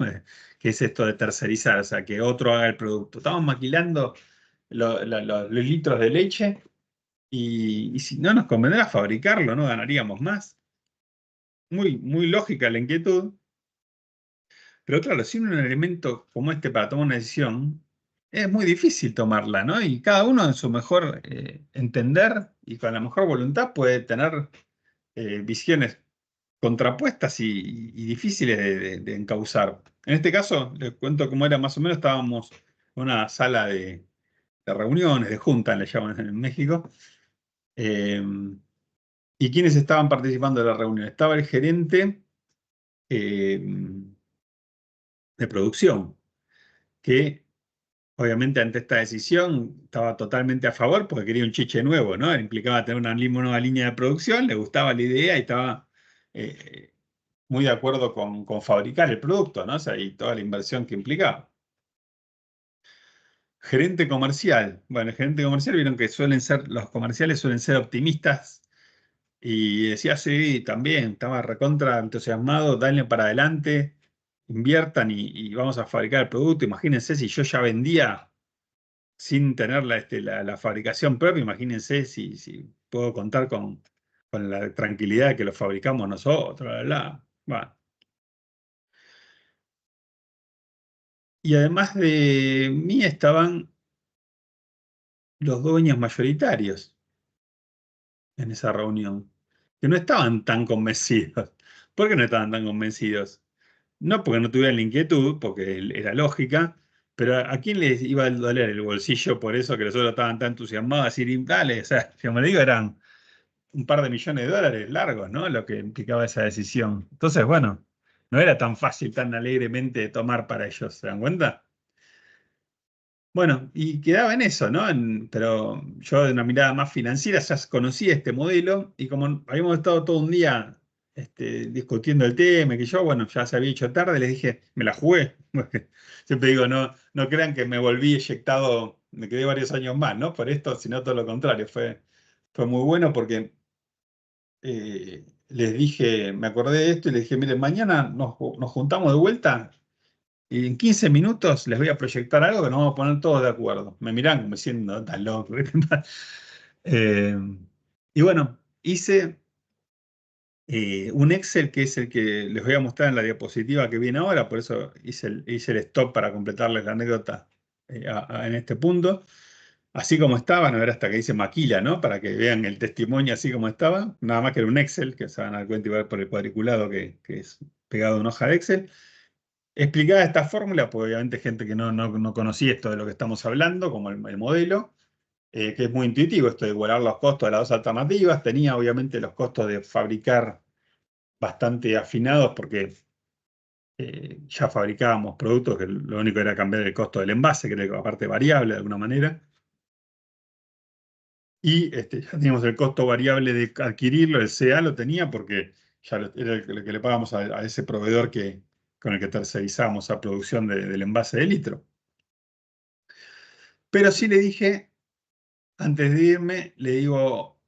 Que es esto de tercerizar, o sea, que otro haga el producto. Estamos maquilando los litros de leche y si no nos convendrá fabricarlo, ¿no? Ganaríamos más. Muy lógica la inquietud, pero claro, sin un elemento como este para tomar una decisión, es muy difícil tomarla, ¿no? Y cada uno en su mejor entender y con la mejor voluntad puede tener visiones contrapuestas y difíciles de encauzar. En este caso, les cuento cómo era más o menos, estábamos en una sala de reuniones, de juntas, le llaman en México, eh, y quienes estaban participando de la reunión. Estaba el gerente eh, de producción, que obviamente ante esta decisión estaba totalmente a favor porque quería un chiche nuevo, ¿no? Implicaba tener una nueva línea de producción, le gustaba la idea y estaba muy de acuerdo con fabricar el producto, ¿no? O sea, y toda la inversión que implicaba. Gerente comercial. Bueno, el gerente comercial vieron que los comerciales suelen ser optimistas y decía, sí, también, estaba recontra entusiasmado, dale para adelante, inviertan y vamos a fabricar el producto. Imagínense si yo ya vendía sin tener la fabricación propia, imagínense si puedo contar con la tranquilidad de que lo fabricamos nosotros, bla, bla, bla. Bueno. Y además de mí estaban los dueños mayoritarios en esa reunión, que no estaban tan convencidos. ¿Por qué no estaban tan convencidos? No porque no tuvieran la inquietud, porque era lógica, pero ¿a quién les iba a doler el bolsillo por eso que los otros estaban tan entusiasmados? A decir, dale, o sea, como le digo, eran un par de millones de dólares largos, ¿no? Lo que implicaba esa decisión. Entonces, bueno, no era tan fácil, tan alegremente tomar para ellos, ¿se dan cuenta? Bueno, y quedaba en eso, ¿no? Pero yo de una mirada más financiera ya conocía este modelo y como habíamos estado todo un día discutiendo el tema, que yo, bueno, ya se había hecho tarde, les dije, me la jugué. Siempre digo, no crean que me volví eyectado, me quedé varios años más, ¿no? Por esto, sino todo lo contrario. Fue muy bueno porque les dije, me acordé de esto y les dije, miren, mañana nos juntamos de vuelta. Y en 15 minutos les voy a proyectar algo que nos vamos a poner todos de acuerdo. Me miran como diciendo, tan loco. Eh, y bueno, hice un Excel que es el que les voy a mostrar en la diapositiva que viene ahora, por eso hice el stop para completarles la anécdota en este punto. Así como estaba, no era hasta que dice maquila, ¿no? Para que vean el testimonio así como estaba. Nada más que era un Excel, que se van a dar cuenta y ver por el cuadriculado que es pegado a una hoja de Excel. Explicada esta fórmula, pues obviamente gente que no conocía esto de lo que estamos hablando, como el modelo, que es muy intuitivo esto de igualar los costos de las dos alternativas. Tenía obviamente los costos de fabricar bastante afinados porque ya fabricábamos productos que lo único era cambiar el costo del envase, que era la parte variable de alguna manera. Y ya teníamos el costo variable de adquirirlo, el CA lo tenía porque ya era el que le pagamos a ese proveedor con el que tercerizamos la producción del envase de litro. Pero sí le dije, antes de irme, le digo,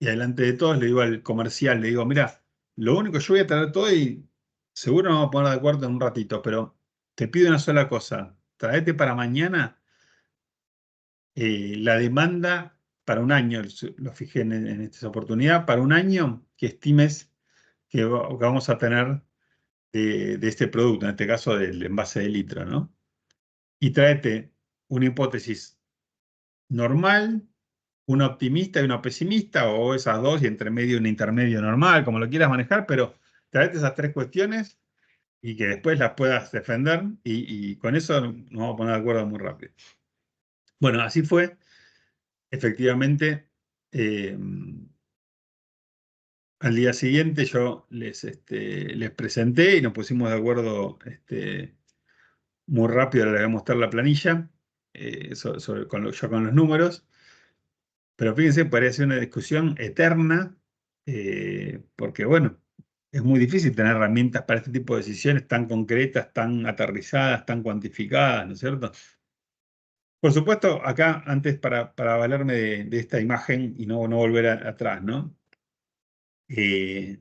y adelante de todos, le digo al comercial, le digo, mira, lo único, yo voy a traer todo y seguro nos vamos a poner de acuerdo en un ratito, pero te pido una sola cosa, traete para mañana la demanda para un año, lo fijé en esta oportunidad, para un año que estimes que vamos a tener de este producto, en este caso del envase de litro, ¿no? Y tráete una hipótesis normal, una optimista y una pesimista, o esas dos, y entre medio un intermedio normal, como lo quieras manejar, pero tráete esas tres cuestiones y que después las puedas defender, y con eso nos vamos a poner de acuerdo muy rápido. Bueno, así fue. Efectivamente, al día siguiente yo les presenté y nos pusimos de acuerdo muy rápido. Le voy a mostrar la planilla ya con los números. Pero fíjense, parece una discusión eterna, porque bueno, es muy difícil tener herramientas para este tipo de decisiones tan concretas, tan aterrizadas, tan cuantificadas, ¿no es cierto? Por supuesto, acá, antes para valerme de esta imagen y no volver atrás, ¿no? Eh,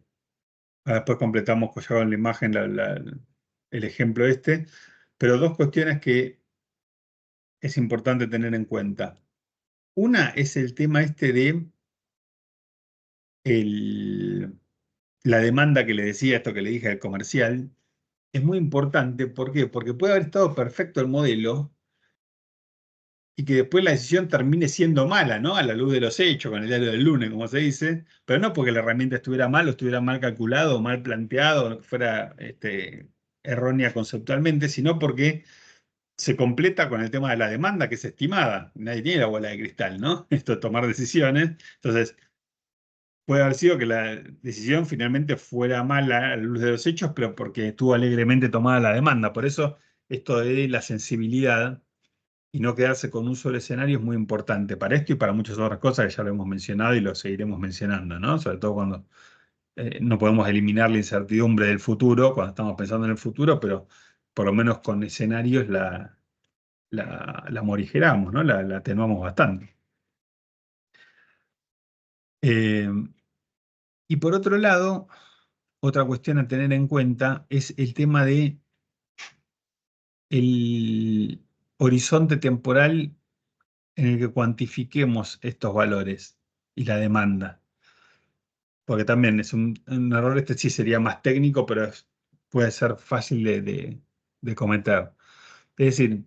Después completamos ya con la imagen el ejemplo este, pero dos cuestiones que es importante tener en cuenta. Una es el tema de el, la demanda que le decía, esto que le dije al comercial. Es muy importante. ¿Por qué? Porque puede haber estado perfecto el modelo y que después la decisión termine siendo mala, ¿no? A la luz de los hechos, con el diario del lunes, como se dice, pero no porque la herramienta estuviera mal o estuviera mal calculado o mal planteado o que fuera errónea conceptualmente, sino porque se completa con el tema de la demanda, que es estimada. Nadie tiene la bola de cristal, ¿no? Esto de tomar decisiones. Entonces, puede haber sido que la decisión finalmente fuera mala a la luz de los hechos, pero porque estuvo alegremente tomada la demanda. Por eso, esto de la sensibilidad y no quedarse con un solo escenario es muy importante para esto y para muchas otras cosas que ya lo hemos mencionado y lo seguiremos mencionando, ¿no? Sobre todo cuando no podemos eliminar la incertidumbre del futuro, cuando estamos pensando en el futuro, pero por lo menos con escenarios la morigeramos, ¿no? La atenuamos bastante. Eh, y por otro lado, otra cuestión a tener en cuenta es el tema de el horizonte temporal en el que cuantifiquemos estos valores y la demanda. Porque también es un error, este sí sería más técnico, pero puede ser fácil de cometer. Es decir,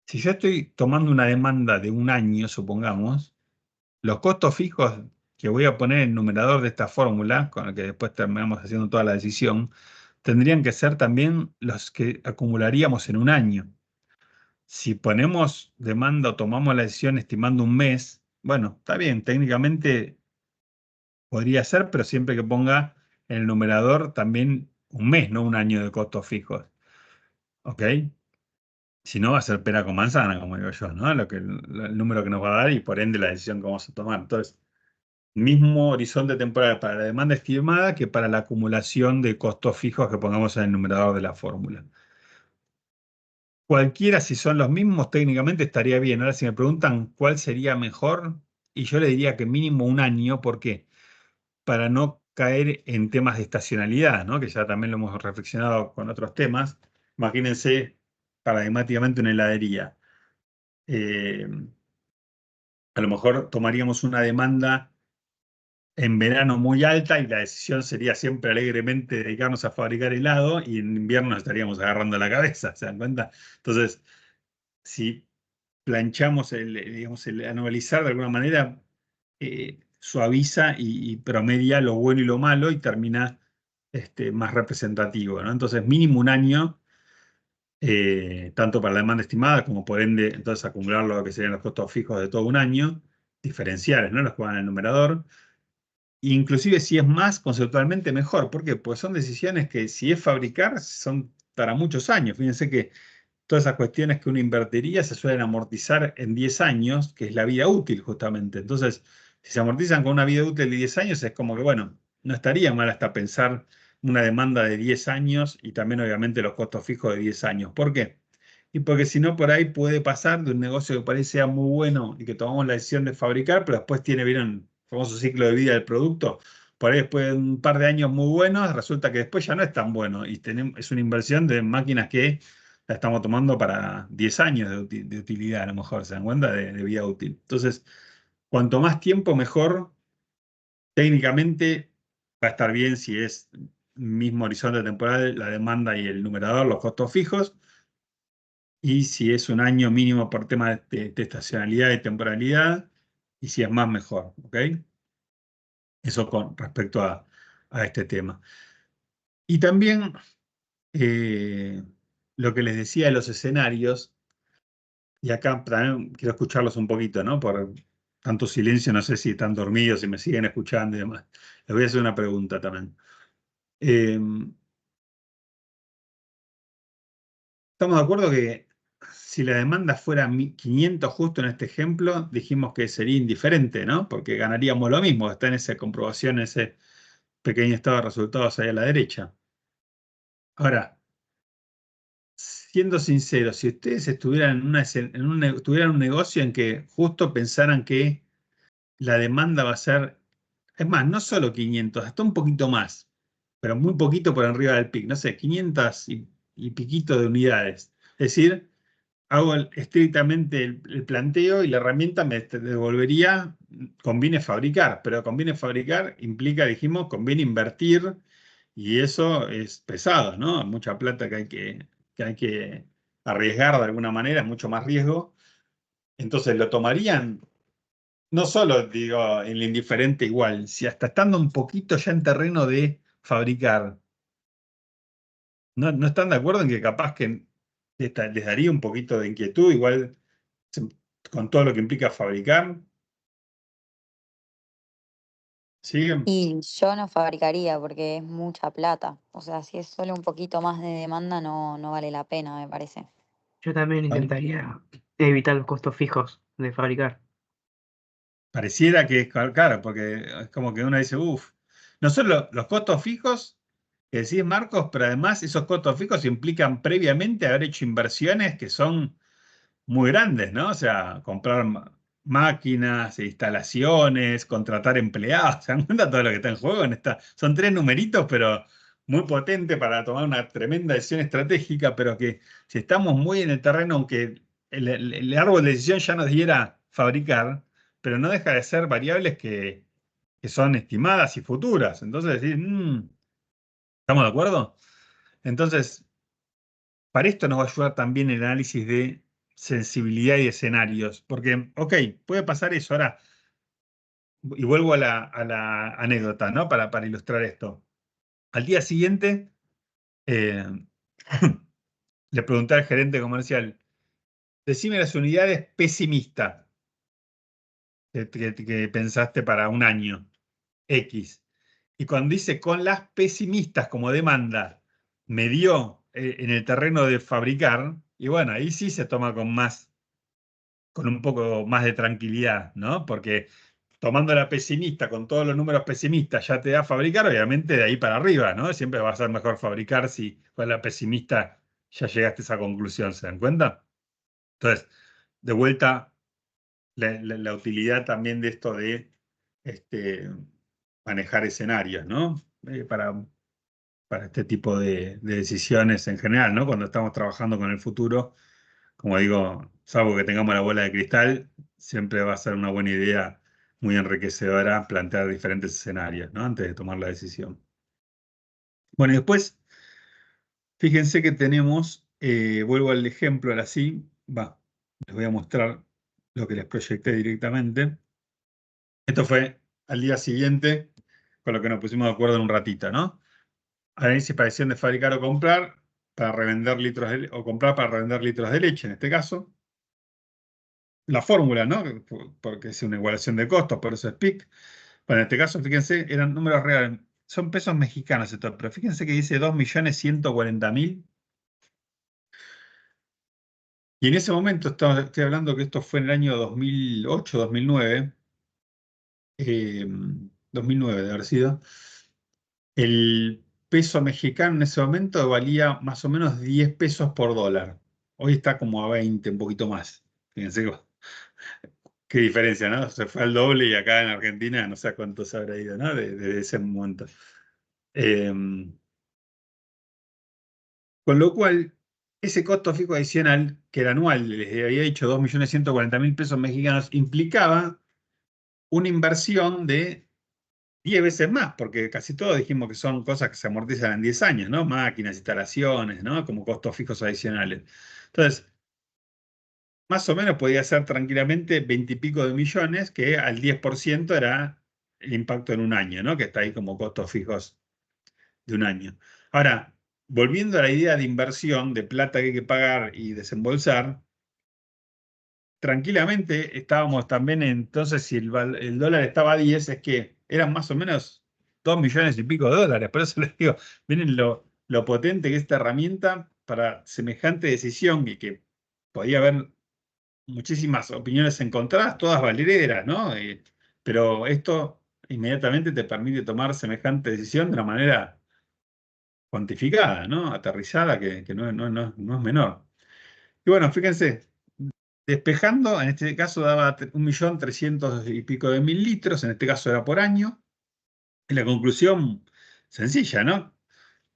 si yo estoy tomando una demanda de un año, supongamos, los costos fijos que voy a poner en el numerador de esta fórmula, con el que después terminamos haciendo toda la decisión, tendrían que ser también los que acumularíamos en un año. Si ponemos demanda o tomamos la decisión estimando un mes, bueno, está bien, técnicamente podría ser, pero siempre que ponga en el numerador también un mes, no un año de costos fijos. ¿Ok? Si no, va a ser pera con manzana, como digo yo, ¿no? El número que nos va a dar y por ende la decisión que vamos a tomar. Entonces, mismo horizonte temporal para la demanda estimada que para la acumulación de costos fijos que pongamos en el numerador de la fórmula. Cualquiera, si son los mismos, técnicamente estaría bien. Ahora, si me preguntan cuál sería mejor, y yo le diría que mínimo un año, ¿por qué? Para no caer en temas de estacionalidad, ¿no? Que ya también lo hemos reflexionado con otros temas. Imagínense paradigmáticamente una heladería. Eh, a lo mejor tomaríamos una demanda en verano muy alta y la decisión sería siempre alegremente dedicarnos a fabricar helado y en invierno nos estaríamos agarrando la cabeza, ¿se dan cuenta? Entonces, si planchamos digamos, el anualizar de alguna manera, suaviza y promedia lo bueno y lo malo y termina más representativo, ¿no? Entonces, mínimo un año, tanto para la demanda estimada como por ende, entonces acumular lo que serían los costos fijos de todo un año, diferenciales, ¿no? Los que van en el numerador. Inclusive si es más, conceptualmente mejor. ¿Por qué? Pues son decisiones que si es fabricar, son para muchos años. Fíjense que todas esas cuestiones que uno invertiría se suelen amortizar en 10 años, que es la vida útil justamente. Entonces, si se amortizan con una vida útil de 10 años, es como que, bueno, no estaría mal hasta pensar una demanda de 10 años y también obviamente los costos fijos de 10 años. ¿Por qué? Y porque si no, por ahí puede pasar de un negocio que parece muy bueno y que tomamos la decisión de fabricar, pero después tiene, ¿vieron? El famoso ciclo de vida del producto. Por ahí después de un par de años muy buenos, resulta que después ya no es tan bueno y es una inversión de máquinas que la estamos tomando para 10 años de utilidad, a lo mejor, ¿se dan cuenta? De vida útil. Entonces, cuanto más tiempo, mejor. Técnicamente va a estar bien si es mismo horizonte temporal, la demanda y el numerador, los costos fijos, y si es un año mínimo por tema de estacionalidad y temporalidad, y si es más, mejor. ¿Ok? Eso con respecto a este tema. Y también lo que les decía de los escenarios, y acá también quiero escucharlos un poquito, ¿no? Por tanto silencio, no sé si están dormidos, si me siguen escuchando y demás. Les voy a hacer una pregunta también. Eh, Estamos de acuerdo que si la demanda fuera 1500 justo en este ejemplo, dijimos que sería indiferente, ¿no? Porque ganaríamos lo mismo, está en esa comprobación, ese pequeño estado de resultados ahí a la derecha. Ahora, siendo sinceros, si ustedes estuvieran tuvieran un negocio en que justo pensaran que la demanda va a ser, es más, no solo 500, hasta un poquito más, pero muy poquito por arriba del PIC, no sé, 500 y piquito de unidades. Es decir, hago estrictamente el planteo y la herramienta me devolvería, conviene fabricar, pero conviene fabricar implica, dijimos, conviene invertir y eso es pesado, ¿no? Mucha plata que hay que arriesgar de alguna manera, mucho más riesgo. Entonces lo tomarían, no solo digo en lo indiferente igual, si hasta estando un poquito ya en terreno de fabricar. ¿No están de acuerdo en que capaz que les daría un poquito de inquietud, igual se- con todo lo que implica fabricar? ¿Siguen?
Y yo no fabricaría porque es mucha plata. O sea, si es solo un poquito más de demanda, no vale la pena, me parece.
Yo también intentaría evitar los costos fijos de fabricar.
Pareciera que es claro, porque es como que uno dice, uff, no solo los costos fijos que decís, Marcos, pero además esos costos fijos implican previamente haber hecho inversiones que son muy grandes, ¿no? O sea, comprar máquinas, instalaciones, contratar empleados, ¿se dan cuenta todo lo que está en juego en esta? Son tres numeritos, pero muy potente para tomar una tremenda decisión estratégica, pero que si estamos muy en el terreno, aunque el árbol de decisión ya nos diera fabricar, pero no deja de ser variables que son estimadas y futuras. Entonces decir, ¿estamos de acuerdo? Entonces, para esto nos va a ayudar también el análisis de sensibilidad y escenarios, porque, ok, puede pasar eso. Ahora, y vuelvo a la anécdota, ¿no? Para ilustrar esto. Al día siguiente, eh, le pregunté al gerente comercial, decime las unidades pesimistas que pensaste para un año X. Y cuando dice con las pesimistas como demanda, me dio en el terreno de fabricar, y bueno, ahí sí se toma con un poco más de tranquilidad, ¿no? Porque tomando la pesimista con todos los números pesimistas ya te da fabricar, obviamente de ahí para arriba, ¿no? Siempre va a ser mejor fabricar si con la pesimista ya llegaste a esa conclusión, ¿se dan cuenta? Entonces, de vuelta, la utilidad también de esto de este, manejar escenarios, ¿no? Para este tipo de decisiones en general, ¿no? Cuando estamos trabajando con el futuro, como digo, salvo que tengamos la bola de cristal, siempre va a ser una buena idea, muy enriquecedora, plantear diferentes escenarios, ¿no? Antes de tomar la decisión. Bueno, y después, fíjense que tenemos, vuelvo al ejemplo, ahora sí, les voy a mostrar lo que les proyecté directamente. Esto fue al día siguiente, con lo que nos pusimos de acuerdo en un ratito, ¿no? Análisis para decisión de fabricar o comprar, para revender litros o comprar para revender litros de leche, en este caso. La fórmula, ¿no? Porque es una igualación de costos, por eso es PIC. Bueno, en este caso, fíjense, eran números reales. Son pesos mexicanos esto, pero fíjense que dice 2.140.000. Y en ese momento, estoy hablando que esto fue en el año 2008, 2009, 2009 de haber sido, el peso mexicano en ese momento valía más o menos 10 pesos por dólar. Hoy está como a 20, un poquito más. Fíjense qué diferencia, ¿no? Se fue al doble y acá en Argentina no sé a cuánto se habrá ido, ¿no? Desde ese momento. Eh, con lo cual, ese costo fijo adicional, que era anual, les había dicho 2.140.000 pesos mexicanos, implicaba una inversión de 10 veces más, porque casi todos dijimos que son cosas que se amortizan en 10 años, ¿no? Máquinas, instalaciones, ¿no? Como costos fijos adicionales. Entonces, más o menos podía ser tranquilamente 20 y pico de millones, que al 10% era el impacto en un año, ¿no? Que está ahí como costos fijos de un año. Ahora, volviendo a la idea de inversión, de plata que hay que pagar y desembolsar, tranquilamente estábamos también entonces, si el dólar estaba a 10, es que eran más o menos 2 millones y pico de dólares. Por eso les digo, miren lo potente que es esta herramienta para semejante decisión y que podía haber muchísimas opiniones encontradas, todas valereras, ¿no? Pero esto inmediatamente te permite tomar semejante decisión de una manera cuantificada, ¿no? Aterrizada, que no es menor. Y bueno, fíjense, despejando, en este caso daba 1.300.000 y pico de mil litros, en este caso era por año. Y la conclusión sencilla, ¿no?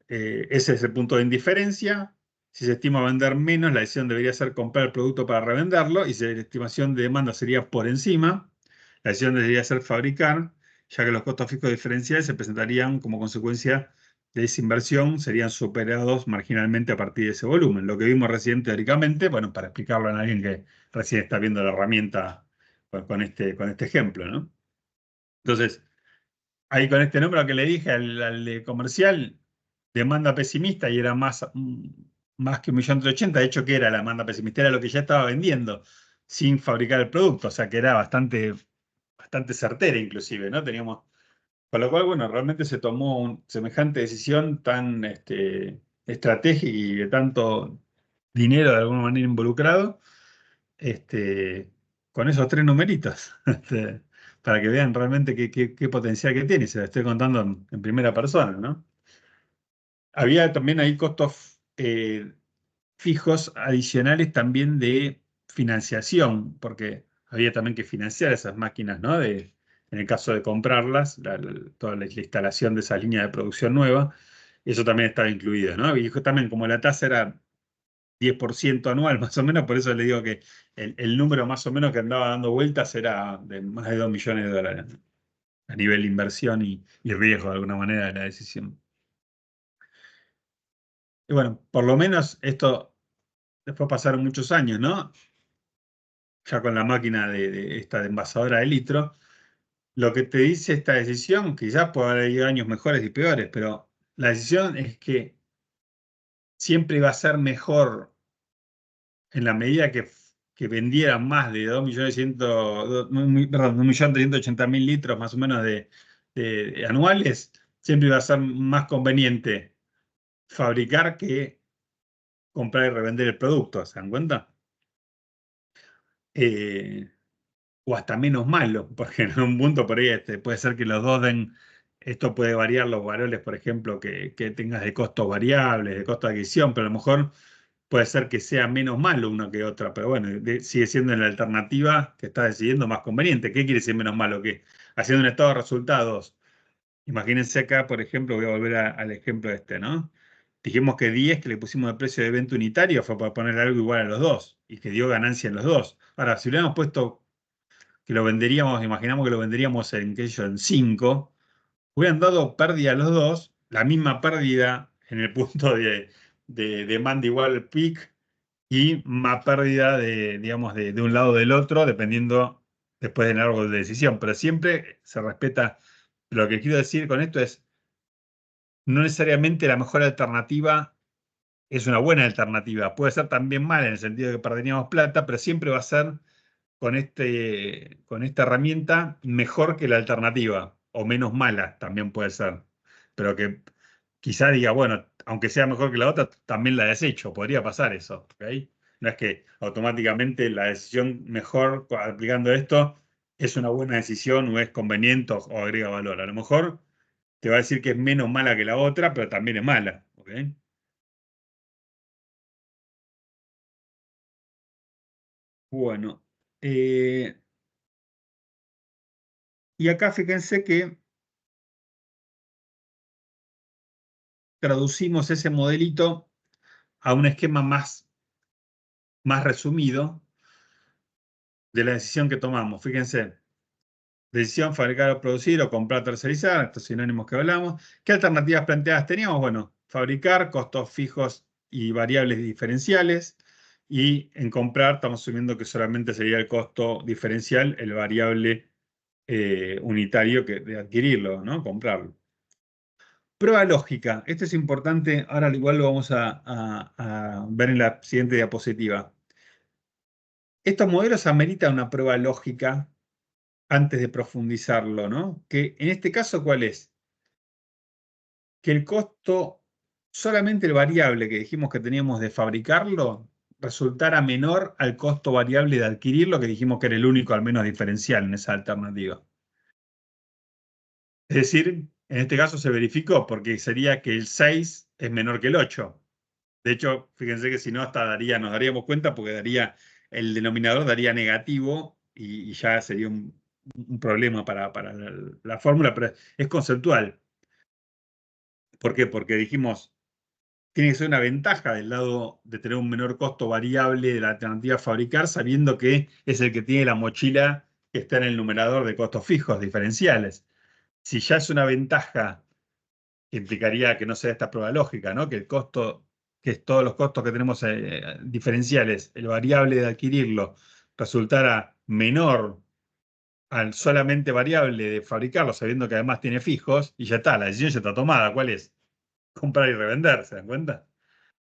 Ese es el punto de indiferencia. Si se estima vender menos, la decisión debería ser comprar el producto para revenderlo. Y si la estimación de demanda sería por encima, la decisión debería ser fabricar, ya que los costos fijos diferenciales se presentarían como consecuencia de esa inversión, serían superados marginalmente a partir de ese volumen. Lo que vimos recién teóricamente, bueno, para explicarlo a alguien que recién está viendo la herramienta con este ejemplo, ¿no? Entonces, ahí con este número que le dije al de comercial, demanda pesimista y era más que 1.380.000, de hecho que era la demanda pesimista, era lo que ya estaba vendiendo sin fabricar el producto, o sea que era bastante certera inclusive, ¿no? Con lo cual, bueno, realmente se tomó semejante decisión tan estratégica y de tanto dinero de alguna manera involucrado, este, con esos tres numeritos, para que vean realmente qué potencial que tiene. Se lo estoy contando en primera persona, ¿no? Había también ahí costos fijos adicionales también de financiación, porque había también que financiar esas máquinas, ¿no? En el caso de comprarlas, toda la instalación de esa línea de producción nueva, eso también estaba incluido, ¿no? Y también como la tasa era 10% anual, más o menos, por eso le digo que el número más o menos que andaba dando vueltas era de más de 2 millones de dólares, ¿no? A nivel de inversión y riesgo de alguna manera de la decisión. Y bueno, por lo menos esto, después pasaron muchos años, ¿no? Ya con la máquina de esta de envasadora de litro, lo que te dice esta decisión, quizás puede haber habido años mejores y peores, pero la decisión es que siempre iba a ser mejor en la medida que vendieran más de 2.380.000 litros más o menos de anuales, siempre iba a ser más conveniente fabricar que comprar y revender el producto, ¿se dan cuenta? Eh, o hasta menos malo, porque en un punto por ahí puede ser que los dos den, esto puede variar los valores, por ejemplo, que tengas de costos variables, de costo de adquisición, pero a lo mejor puede ser que sea menos malo uno que otro, pero bueno, sigue siendo la alternativa que está decidiendo más conveniente. ¿Qué quiere decir menos malo? Que haciendo un estado de resultados, imagínense acá, por ejemplo, voy a volver al ejemplo ¿no? Dijimos que 10 que le pusimos de precio de venta unitario fue para poner algo igual a los dos y que dio ganancia en los dos. Ahora, si le hubiéramos puesto que lo venderíamos, imaginamos que lo venderíamos en, qué sé yo, en 5, hubieran dado pérdida a los dos, la misma pérdida en el punto de demanda igual peak y más pérdida digamos, de un lado o del otro, dependiendo después del árbol de decisión. Pero siempre se respeta. Lo que quiero decir con esto es, no necesariamente la mejor alternativa es una buena alternativa. Puede ser también mala en el sentido de que perderíamos plata, pero siempre va a ser con esta herramienta mejor que la alternativa, o menos mala también puede ser. Pero que quizá diga, bueno, aunque sea mejor que la otra, también la desecho. Podría pasar eso, ¿ok? No es que automáticamente la decisión mejor aplicando esto es una buena decisión o es conveniente o agrega valor. A lo mejor te va a decir que es menos mala que la otra, pero también es mala, ¿ok? Bueno, eh, y acá fíjense que traducimos ese modelito a un esquema más resumido de la decisión que tomamos. Fíjense, decisión, fabricar o producir o comprar o tercerizar, estos sinónimos que hablamos. ¿Qué alternativas planteadas teníamos? Bueno, fabricar, costos fijos y variables diferenciales. Y en comprar estamos asumiendo que solamente sería el costo diferencial, el variable unitario de adquirirlo, ¿no? Comprarlo. Prueba lógica. Esto es importante. Ahora igual lo vamos a ver en la siguiente diapositiva. Estos modelos ameritan una prueba lógica antes de profundizarlo, ¿no? Que en este caso, ¿cuál es? Que el costo, solamente el variable que dijimos que teníamos de fabricarlo, resultara menor al costo variable de adquirirlo, que dijimos que era el único, al menos diferencial en esa alternativa. Es decir, en este caso se verificó porque sería que el 6 es menor que el 8. De hecho, fíjense que si no, hasta nos daríamos cuenta porque el denominador daría negativo y ya sería un problema para la fórmula, pero es conceptual. ¿Por qué? Porque dijimos, tiene que ser una ventaja del lado de tener un menor costo variable de la alternativa a fabricar, sabiendo que es el que tiene la mochila que está en el numerador de costos fijos diferenciales. Si ya es una ventaja, que implicaría que no sea esta prueba lógica, ¿no? Que el costo, que es todos los costos que tenemos diferenciales, el variable de adquirirlo, resultara menor al solamente variable de fabricarlo, sabiendo que además tiene fijos, y ya está, la decisión ya está tomada. ¿Cuál es? Comprar y revender, ¿se dan cuenta?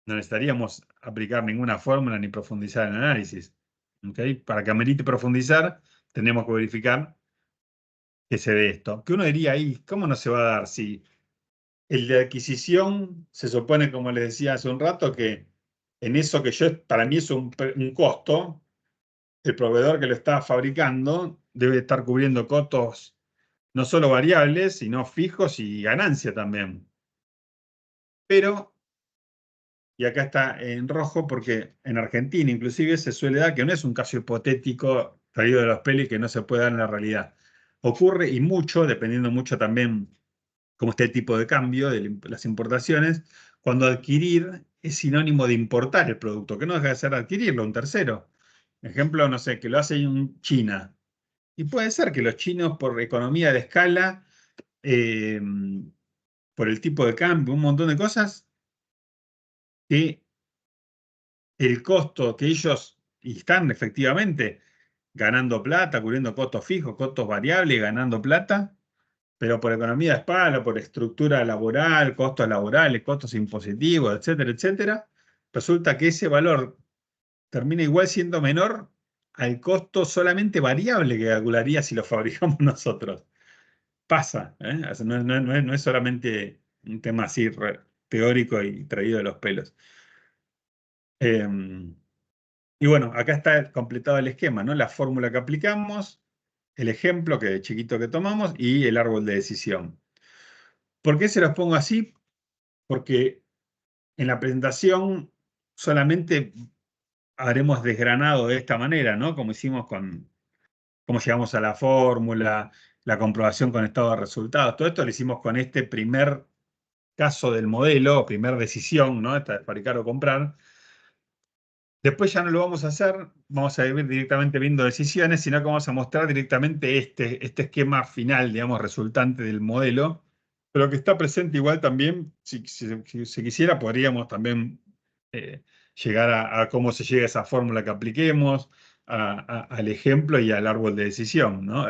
No necesitaríamos aplicar ninguna fórmula ni profundizar en el análisis. ¿Ok? Para que amerite profundizar, tenemos que verificar que se dé esto. Que uno diría ahí, ¿cómo no se va a dar si el de adquisición se supone, como les decía hace un rato, que en eso que para mí es un costo, el proveedor que lo está fabricando debe estar cubriendo costos no solo variables, sino fijos y ganancia también. Pero, y acá está en rojo porque en Argentina inclusive se suele dar que no es un caso hipotético traído de los pelos que no se puede dar en la realidad. Ocurre y mucho, dependiendo mucho también cómo está el tipo de cambio de las importaciones, cuando adquirir es sinónimo de importar el producto, que no deja de ser adquirirlo, un tercero. Ejemplo, no sé, que lo hace en China. Y puede ser que los chinos, por economía de escala, eh, por el tipo de cambio, un montón de cosas, que el costo que ellos y están efectivamente ganando plata, cubriendo costos fijos, costos variables, ganando plata, pero por economía de escala, por estructura laboral, costos laborales, costos impositivos, etcétera, etcétera, resulta que ese valor termina igual siendo menor al costo solamente variable que calcularía si lo fabricamos nosotros. Pasa, ¿eh? O sea, no es solamente un tema así teórico y traído de los pelos. Y bueno, acá está completado el esquema, ¿no? La fórmula que aplicamos, el ejemplo chiquito que tomamos y el árbol de decisión. ¿Por qué se los pongo así? Porque en la presentación solamente habremos desgranado de esta manera, ¿no? Como hicimos cómo llegamos a la fórmula, la comprobación con estado de resultados. Todo esto lo hicimos con este primer caso del modelo, primer decisión, ¿no? Esta de fabricar o comprar. Después ya no lo vamos a hacer, vamos a ir directamente viendo decisiones, sino que vamos a mostrar directamente este esquema final, digamos, resultante del modelo, pero que está presente igual también, si quisiera, podríamos también llegar a cómo se llega a esa fórmula que apliquemos, al ejemplo y al árbol de decisión, ¿no?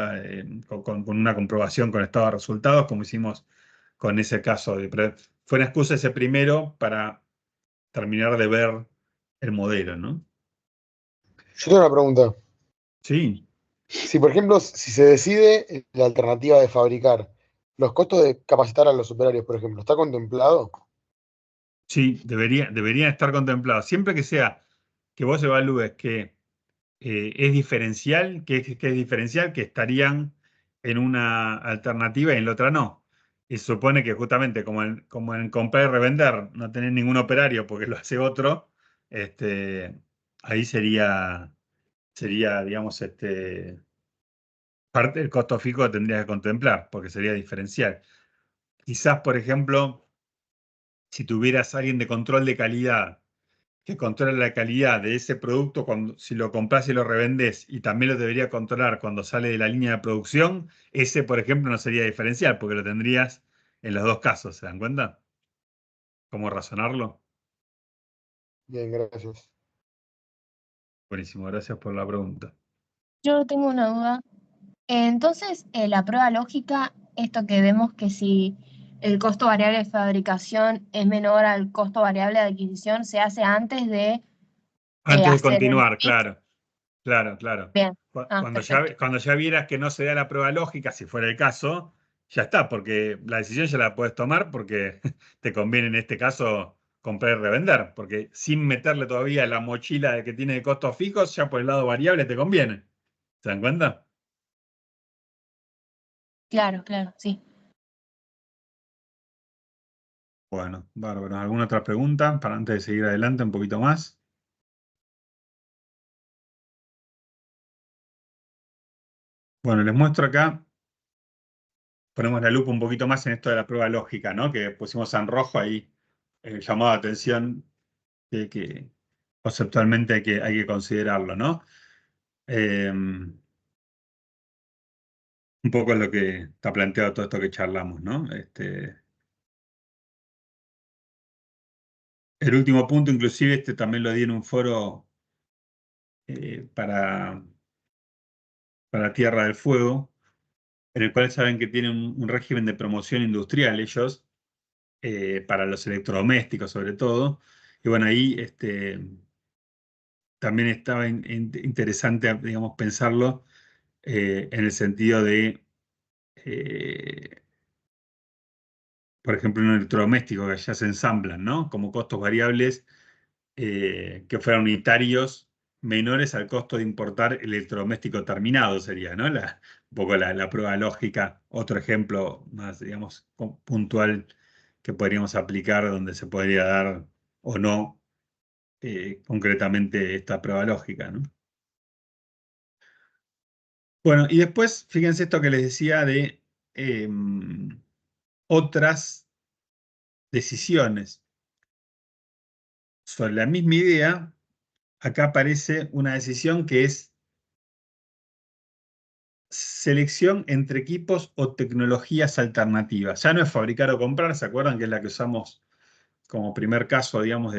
Con una comprobación con estado de resultados, como hicimos con ese caso. Fue una excusa ese primero para terminar de ver el modelo, ¿no?
Yo tengo una pregunta.
Sí,
Si, por ejemplo, si se decide la alternativa de fabricar, los costos de capacitar a los operarios, por ejemplo, ¿está contemplado?
sí, deberían estar contemplados. Siempre que sea que vos evalúes que es diferencial, que es diferencial, que estarían en una alternativa y en la otra no. Y se supone que justamente como en comprar y revender no tenés ningún operario porque lo hace otro, ahí sería, digamos, parte del costo fijo que tendrías que contemplar, porque sería diferencial. Quizás, por ejemplo, si tuvieras alguien de control de calidad que controla la calidad de ese producto si lo compras y lo revendés, y también lo debería controlar cuando sale de la línea de producción, ese, por ejemplo, no sería diferencial, porque lo tendrías en los dos casos, ¿se dan cuenta? ¿Cómo razonarlo?
Bien, gracias.
Buenísimo, gracias por la pregunta.
Yo tengo una duda. Entonces, la prueba lógica, esto que vemos que si el costo variable de fabricación es menor al costo variable de adquisición, se hace antes de
Antes de
hacer el
continuar,
pitch.
claro. Claro.
Bien. Ah, perfecto.
Cuando ya vieras que no se da la prueba lógica, si fuera el caso, ya está, porque la decisión ya la puedes tomar porque te conviene en este caso comprar y revender, porque sin meterle todavía la mochila de que tiene costos fijos, ya por el lado variable te conviene. ¿Se dan cuenta?
Claro, sí.
Bueno, bárbaro. ¿Alguna otra pregunta para antes de seguir adelante un poquito más? Bueno, les muestro acá. Ponemos la lupa un poquito más en esto de la prueba lógica, ¿no? Que pusimos en rojo ahí, llamado la atención que conceptualmente hay que considerarlo, ¿no? Un poco es lo que está planteado todo esto que charlamos, ¿no? El último punto, inclusive, también lo di en un foro para Tierra del Fuego, en el cual saben que tienen un régimen de promoción industrial ellos, para los electrodomésticos sobre todo. Y bueno, ahí también estaba interesante, digamos, pensarlo en el sentido de, por ejemplo, un electrodoméstico que ya se ensamblan, ¿no? Como costos variables que fueran unitarios menores al costo de importar el electrodoméstico terminado, sería, ¿no? Un poco la prueba lógica. Otro ejemplo más, digamos, puntual que podríamos aplicar donde se podría dar o no concretamente esta prueba lógica, ¿no? Bueno, y después, fíjense esto que les decía de otras decisiones. Sobre la misma idea, acá aparece una decisión que es selección entre equipos o tecnologías alternativas. Ya no es fabricar o comprar, ¿se acuerdan? Que es la que usamos como primer caso, digamos,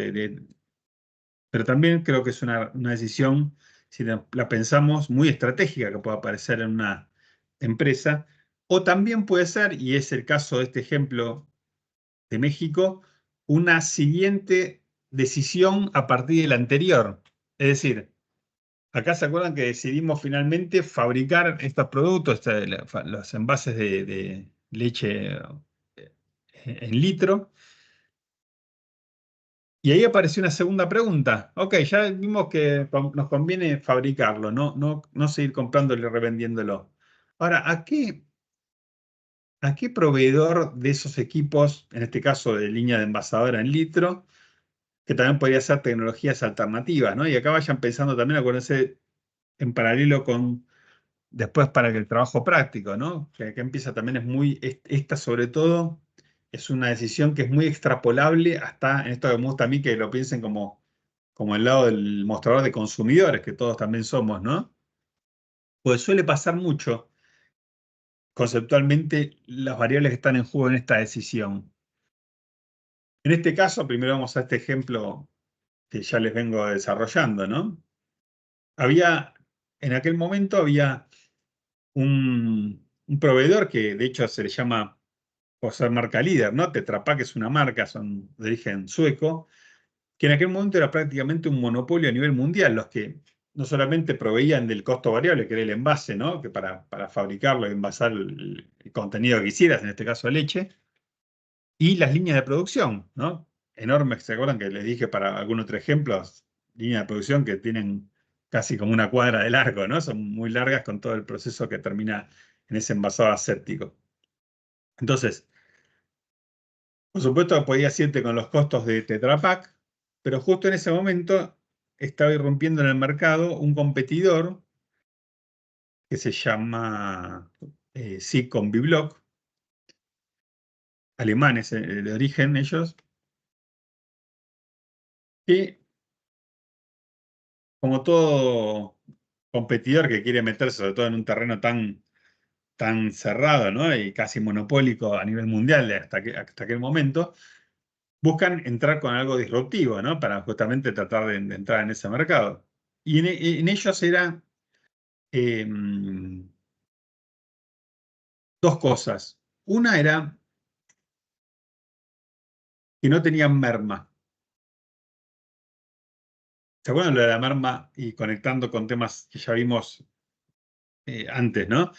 pero también creo que es una decisión, si la pensamos, muy estratégica que puede aparecer en una empresa. O también puede ser, y es el caso de este ejemplo de México, una siguiente decisión a partir de la anterior. Es decir, acá se acuerdan que decidimos finalmente fabricar estos productos, los envases de leche en litro. Y ahí apareció una segunda pregunta. Ok, ya vimos que nos conviene fabricarlo, no seguir comprándolo y revendiéndolo. Ahora, ¿a qué proveedor de esos equipos, en este caso de línea de envasadora en litro, que también podría ser tecnologías alternativas, ¿no? Y acá vayan pensando también, acuérdense, en paralelo con después para el trabajo práctico, ¿no? Que acá empieza también esta sobre todo, es una decisión que es muy extrapolable hasta, en esto que me gusta a mí, que lo piensen como el lado del mostrador de consumidores, que todos también somos, ¿no? Pues suele pasar mucho, conceptualmente, las variables que están en juego en esta decisión. En este caso, primero vamos a este ejemplo que ya les vengo desarrollando, ¿no? En aquel momento había un proveedor que de hecho se le llama, por ser marca líder, ¿no? Tetra Pak es una marca, son de origen sueco, que en aquel momento era prácticamente un monopolio a nivel mundial, los que no solamente proveían del costo variable, que era el envase, ¿no? Que para fabricarlo y envasar el contenido que quisieras, en este caso leche, y las líneas de producción, ¿no? Enormes, ¿se acuerdan que les dije para algún otro ejemplo? Líneas de producción que tienen casi como una cuadra de largo, ¿no? Son muy largas con todo el proceso que termina en ese envasado aséptico. Entonces, por supuesto, podías irte con los costos de Tetra Pak, pero justo en ese momento estaba irrumpiendo en el mercado un competidor que se llama Sicom Biblock, alemanes de origen ellos, que como todo competidor que quiere meterse, sobre todo en un terreno tan cerrado, ¿no? Y casi monopólico a nivel mundial hasta aquel momento, buscan entrar con algo disruptivo, ¿no? Para justamente tratar de entrar en ese mercado. Y en ellos era dos cosas. Una era que no tenían merma. ¿Se acuerdan lo de la merma? Y conectando con temas que ya vimos antes, ¿no?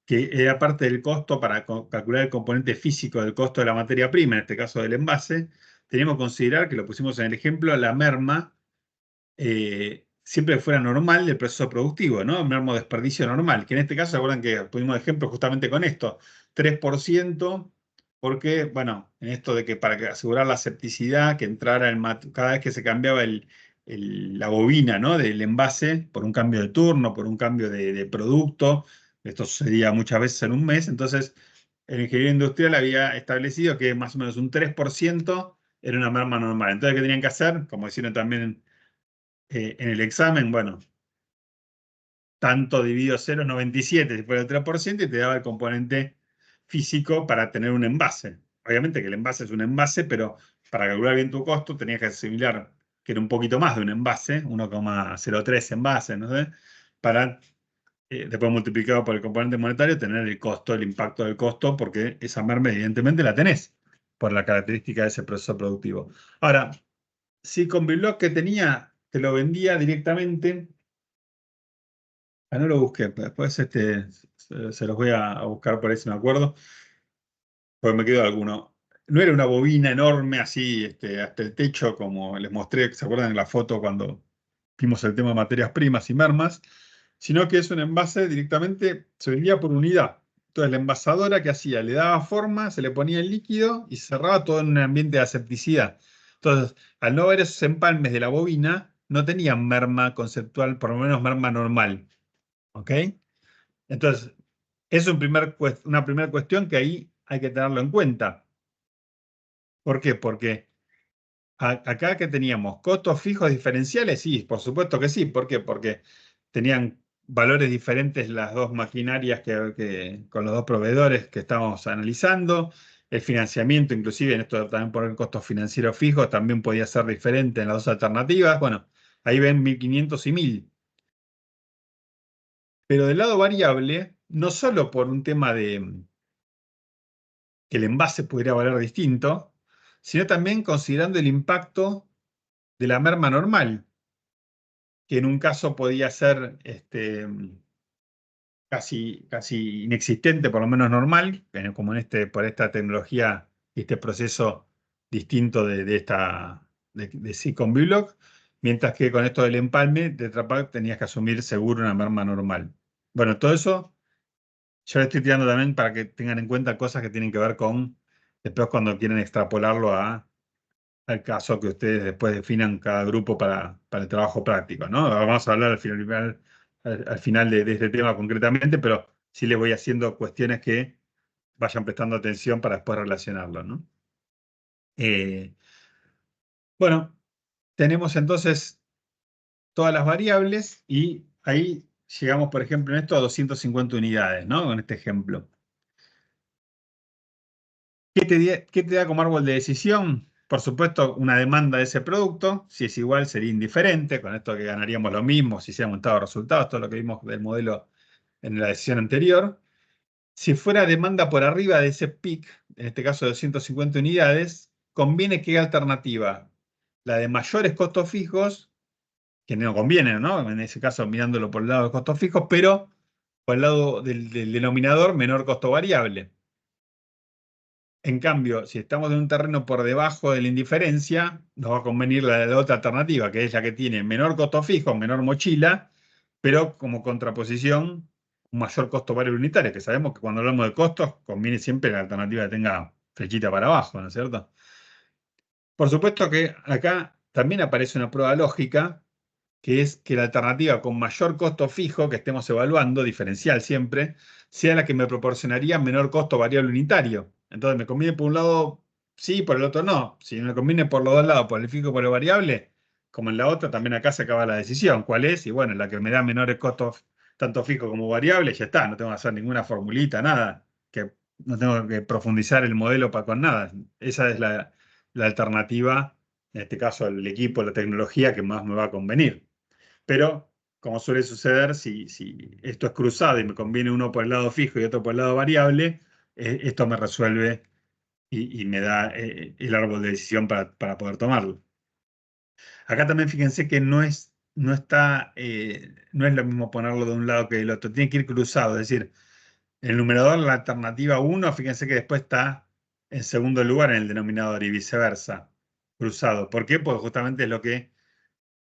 Que era parte del costo para calcular el componente físico del costo de la materia prima, en este caso del envase. Teníamos que considerar, que lo pusimos en el ejemplo, la merma siempre fuera normal del proceso productivo, ¿no? Merma o desperdicio normal, que en este caso, ¿se acuerdan que pusimos ejemplo justamente con esto? 3%, porque, bueno, en esto de que para asegurar la septicidad, que entrara cada vez que se cambiaba la bobina, ¿no? Del envase, por un cambio de turno, por un cambio de producto, esto sucedía muchas veces en un mes, entonces el ingeniero industrial había establecido que más o menos un 3% era una merma normal. Entonces, ¿qué tenían que hacer? Como hicieron también en el examen, bueno, tanto dividido 0,97 si fuera el 3% y te daba el componente físico para tener un envase. Obviamente que el envase es un envase, pero para calcular bien tu costo tenías que asimilar que era un poquito más de un envase, 1,03 envases, no sé, para después multiplicado por el componente monetario tener el costo, el impacto del costo, porque esa merma evidentemente la tenés por la característica de ese proceso productivo. Ahora, si con Block que tenía, te lo vendía directamente. No lo busqué, después se los voy a buscar por ahí si me acuerdo, porque me quedó alguno. No era una bobina enorme así, hasta el techo, como les mostré, ¿se acuerdan en la foto cuando vimos el tema de materias primas y mermas? Sino que es un envase directamente, se vendía por unidad. Entonces la envasadora, ¿qué hacía? Le daba forma, se le ponía el líquido y se cerraba todo en un ambiente de asepticidad. Entonces, al no haber esos empalmes de la bobina, no tenían merma conceptual, por lo menos merma normal. ¿Ok? Entonces, es una primera cuestión que ahí hay que tenerlo en cuenta. ¿Por qué? Porque acá que teníamos costos fijos diferenciales, sí, por supuesto que sí. ¿Por qué? Porque tenían valores diferentes las dos maquinarias con los dos proveedores que estábamos analizando. El financiamiento, inclusive, en esto de también poner costos financieros fijos, también podía ser diferente en las dos alternativas. Bueno, ahí ven 1.500 y 1.000. Pero del lado variable, no solo por un tema de que el envase pudiera valer distinto, sino también considerando el impacto de la merma normal, que en un caso podía ser casi inexistente, por lo menos normal, como por esta tecnología y este proceso distinto de Silicon Block, mientras que con esto del empalme, de Tetra Pak tenías que asumir seguro una merma normal. Bueno, todo eso yo le estoy tirando también para que tengan en cuenta cosas que tienen que ver con, después cuando quieren extrapolarlo al caso que ustedes después definan cada grupo para el trabajo práctico, ¿no? Vamos a hablar al final de este tema concretamente, pero sí les voy haciendo cuestiones que vayan prestando atención para después relacionarlo, ¿no? Bueno, tenemos entonces todas las variables y ahí llegamos, por ejemplo, en esto a 250 unidades, ¿no? En este ejemplo. ¿Qué te da como árbol de decisión? Por supuesto, una demanda de ese producto. Si es igual, sería indiferente. Con esto que ganaríamos lo mismo si se han montado resultados, todo lo que vimos del modelo en la decisión anterior. Si fuera demanda por arriba de ese PIC, en este caso de 250 unidades, conviene que alternativa, la de mayores costos fijos, que no conviene, ¿no? En ese caso mirándolo por el lado de costos fijos, pero por el lado del denominador, menor costo variable. En cambio, si estamos en un terreno por debajo de la indiferencia, nos va a convenir la otra alternativa, que es la que tiene menor costo fijo, menor mochila, pero como contraposición, un mayor costo variable unitario, que sabemos que cuando hablamos de costos, conviene siempre la alternativa que tenga flechita para abajo, ¿no es cierto? Por supuesto que acá también aparece una prueba lógica, que es que la alternativa con mayor costo fijo que estemos evaluando, diferencial siempre, sea la que me proporcionaría menor costo variable unitario. Entonces, ¿me conviene por un lado sí, por el otro no? Si me conviene por los dos lados, por el fijo y por el variable, como en la otra, también acá se acaba la decisión. ¿Cuál es? Y bueno, la que me da menores costos, tanto fijo como variable, ya está. No tengo que hacer ninguna formulita, nada. No tengo que profundizar el modelo con nada. Esa es la alternativa, en este caso el equipo, la tecnología que más me va a convenir. Pero, como suele suceder, si esto es cruzado y me conviene uno por el lado fijo y otro por el lado variable, esto me resuelve y me da el árbol de decisión para poder tomarlo. Acá también fíjense que no es lo mismo ponerlo de un lado que del otro, tiene que ir cruzado, es decir, el numerador, la alternativa 1, fíjense que después está en segundo lugar en el denominador y viceversa, cruzado. ¿Por qué? Porque justamente es lo que,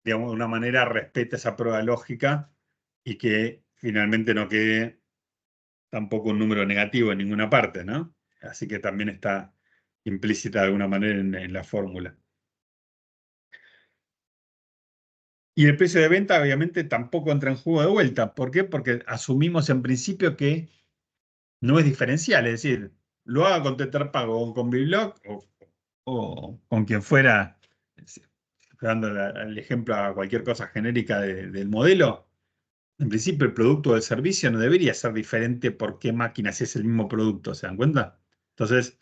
digamos, de una manera respeta esa prueba lógica y que finalmente no quede tampoco un número negativo en ninguna parte, ¿no? Así que también está implícita de alguna manera en la fórmula. Y el precio de venta, obviamente, tampoco entra en juego de vuelta. ¿Por qué? Porque asumimos en principio que no es diferencial, es decir, lo haga con Tetrapago o con Biblock o con quien fuera, dando el ejemplo a cualquier cosa genérica del modelo. En principio, el producto o el servicio no debería ser diferente por qué máquinas es el mismo producto, ¿se dan cuenta? Entonces,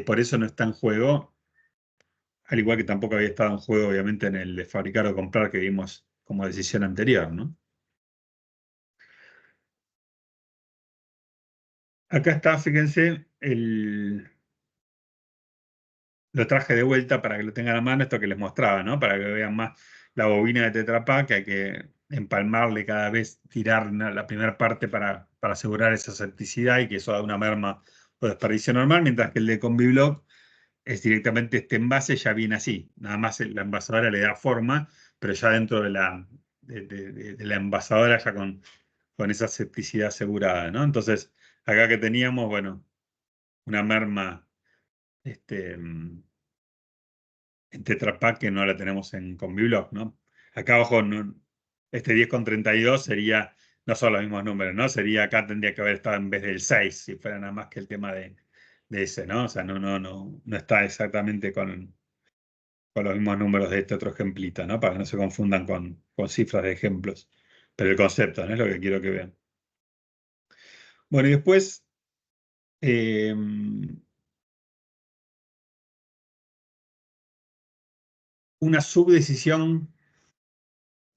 por eso no está en juego, al igual que tampoco había estado en juego, obviamente, en el de fabricar o comprar que vimos como decisión anterior, ¿no? Acá está, fíjense, lo traje de vuelta para que lo tengan a mano, esto que les mostraba, ¿no? Para que vean más la bobina de Tetra Pak, que hay que empalmarle cada vez, tirar la primera parte para asegurar esa certicidad y que eso da una merma o desperdicio normal, mientras que el de CombiBlock es directamente este envase, ya viene así. Nada más la envasadora le da forma, pero ya dentro de la envasadora ya con esa septicidad asegurada, ¿no? Entonces, acá que teníamos, bueno, una merma en Tetra Pak que no la tenemos en CombiBlock, ¿no? Acá abajo, este 10,32 sería, no son los mismos números, ¿no? Sería, acá tendría que haber estado en vez del 6, si fuera nada más que el tema de ese, ¿no? O sea, no está exactamente con los mismos números de este otro ejemplito, ¿no? Para que no se confundan con cifras de ejemplos. Pero el concepto, ¿no? Es lo que quiero que vean. Bueno, y después, una subdecisión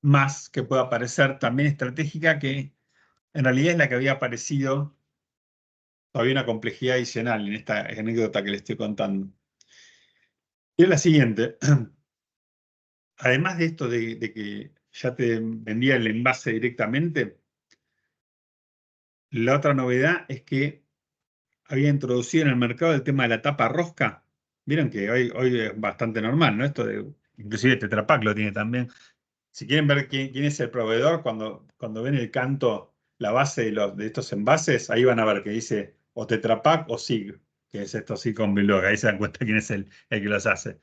más que pueda aparecer también estratégica, que en realidad es la que había aparecido, todavía una complejidad adicional en esta anécdota que les estoy contando. Y es la siguiente. Además de esto de que ya te vendía el envase directamente, la otra novedad es que había introducido en el mercado el tema de la tapa rosca. Vieron que hoy es bastante normal, ¿no? Esto de, inclusive Tetra Pak lo tiene también. Si quieren ver quién es el proveedor, cuando ven el canto, la base de estos envases, ahí van a ver que dice o Tetra Pak o SIG, que es esto SIG con Bilog. Ahí se dan cuenta quién es el que los hace.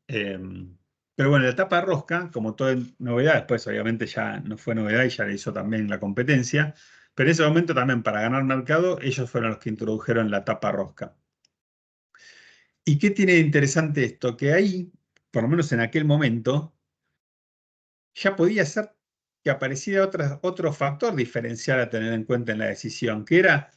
Pero bueno, la tapa rosca, como toda novedad, después obviamente ya no fue novedad y ya le hizo también la competencia. Pero en ese momento también, para ganar mercado, ellos fueron los que introdujeron la tapa rosca. ¿Y qué tiene de interesante esto? Que ahí, por lo menos en aquel momento, ya podía ser que apareciera otro factor diferencial a tener en cuenta en la decisión, que era,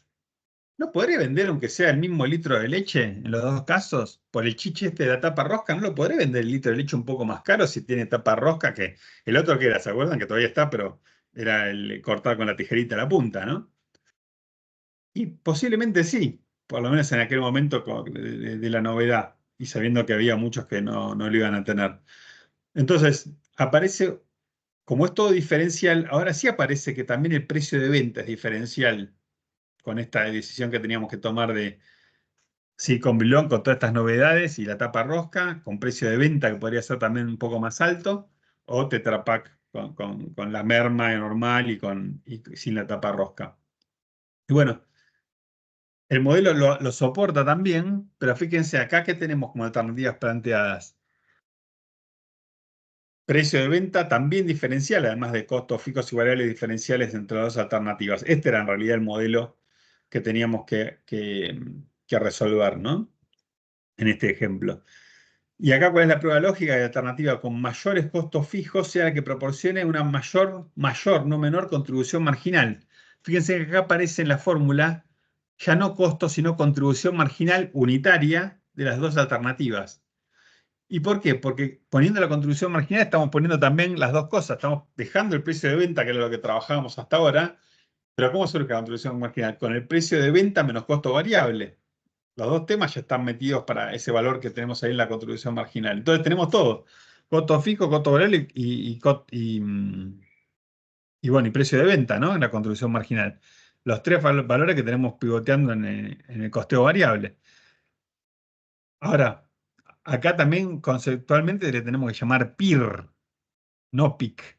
¿no podré vender aunque sea el mismo litro de leche en los dos casos? Por el chiche este de la tapa rosca, ¿no lo podré vender el litro de leche un poco más caro si tiene tapa rosca? Que el otro que era, ¿se acuerdan? Que todavía está, pero era el cortar con la tijerita a la punta, ¿no? Y posiblemente sí, por lo menos en aquel momento de la novedad, y sabiendo que había muchos que no lo iban a tener. Entonces, aparece, como es todo diferencial, ahora sí aparece que también el precio de venta es diferencial con esta decisión que teníamos que tomar de, sí, con Bilón, con todas estas novedades y la tapa rosca, con precio de venta que podría ser también un poco más alto, o Tetra Pak con la merma normal y sin la tapa rosca. Y bueno, el modelo lo soporta también, pero fíjense acá que tenemos como alternativas planteadas. Precio de venta también diferencial, además de costos fijos y variables diferenciales entre las dos alternativas. Este era en realidad el modelo que teníamos que resolver, ¿no? En este ejemplo. Y acá, ¿cuál es la prueba lógica? De alternativa con mayores costos fijos sea la que proporcione una mayor, no menor contribución marginal. Fíjense que acá aparece en la fórmula ya no costo, sino contribución marginal unitaria de las dos alternativas. ¿Y por qué? Porque poniendo la contribución marginal estamos poniendo también las dos cosas. Estamos dejando el precio de venta, que era lo que trabajábamos hasta ahora. Pero ¿cómo surge la contribución marginal? Con el precio de venta menos costo variable. Los dos temas ya están metidos para ese valor que tenemos ahí en la contribución marginal. Entonces tenemos todo. Costo fijo, costo variable bueno, y precio de venta, ¿no? En la contribución marginal. Los tres valores que tenemos pivoteando en el costeo variable. Ahora, acá también conceptualmente le tenemos que llamar PIR, no PIC.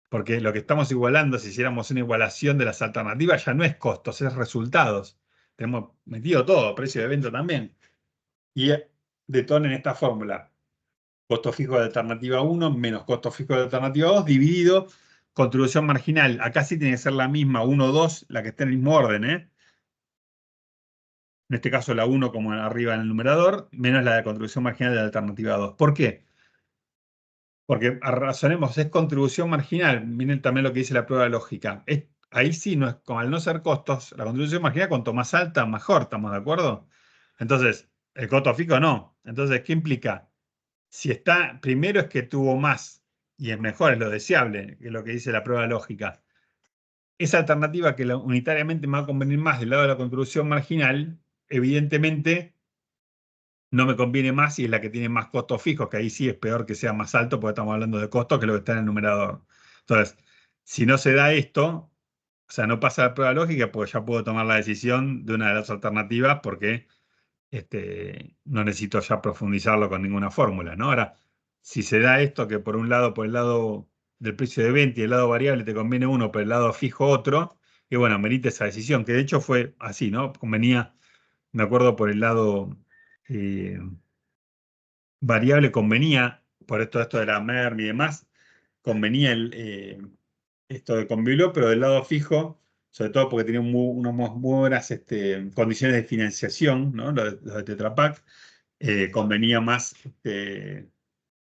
Porque lo que estamos igualando, si hiciéramos una igualación de las alternativas, ya no es costos, es resultados. Tenemos metido todo, precio de venta también. Y detonen esta fórmula. Costo fijo de alternativa 1 menos costo fijo de alternativa 2 dividido contribución marginal. Acá sí tiene que ser la misma 1, 2, la que esté en el mismo orden, ¿eh? En este caso la 1 como arriba en el numerador, menos la de contribución marginal de la alternativa 2. ¿Por qué? Porque razonemos, es contribución marginal. Miren también lo que dice la prueba lógica. Ahí sí, no es, como al no ser costos, la contribución marginal cuanto más alta, mejor, ¿estamos de acuerdo? Entonces, el costo fijo no. Entonces, ¿qué implica? Si está, primero es que tuvo más y es mejor, es lo deseable, que es lo que dice la prueba lógica. Esa alternativa que unitariamente me va a convenir más del lado de la contribución marginal, evidentemente no me conviene más y es la que tiene más costos fijos, que ahí sí es peor que sea más alto porque estamos hablando de costos que lo que está en el numerador. Entonces, si no se da esto, o sea, no pasa la prueba lógica, pues ya puedo tomar la decisión de una de las alternativas porque no necesito ya profundizarlo con ninguna fórmula, ¿no? Ahora, si se da esto, que por un lado, por el lado del precio de venta y el lado variable te conviene uno, por el lado fijo otro, y bueno, amerita esa decisión, que de hecho fue así, ¿no? Convenía, me acuerdo, por el lado variable, convenía, por esto de la MERN y demás, convenía esto de Conviló, pero del lado fijo, sobre todo porque tenía unas muy buenas condiciones de financiación, ¿no? Los de Tetra Pak, convenía más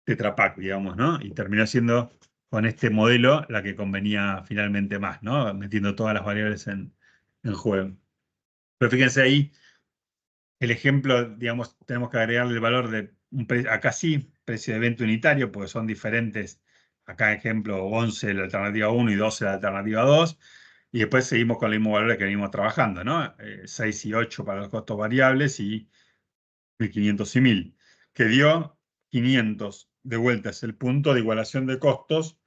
Tetra Pak, digamos, ¿no? Y terminó siendo con este modelo la que convenía finalmente más, ¿no? Metiendo todas las variables en juego. Pero fíjense ahí, el ejemplo, digamos, tenemos que agregarle el valor de acá sí, precio de venta unitario, porque son diferentes. Acá, ejemplo, 11 la alternativa 1 y 12 la alternativa 2. Y después seguimos con los mismos valores que venimos trabajando, ¿no? 6 y 8 para los costos variables y 1500 y 1000, que dio 500. De vuelta, es el punto de igualación de costos,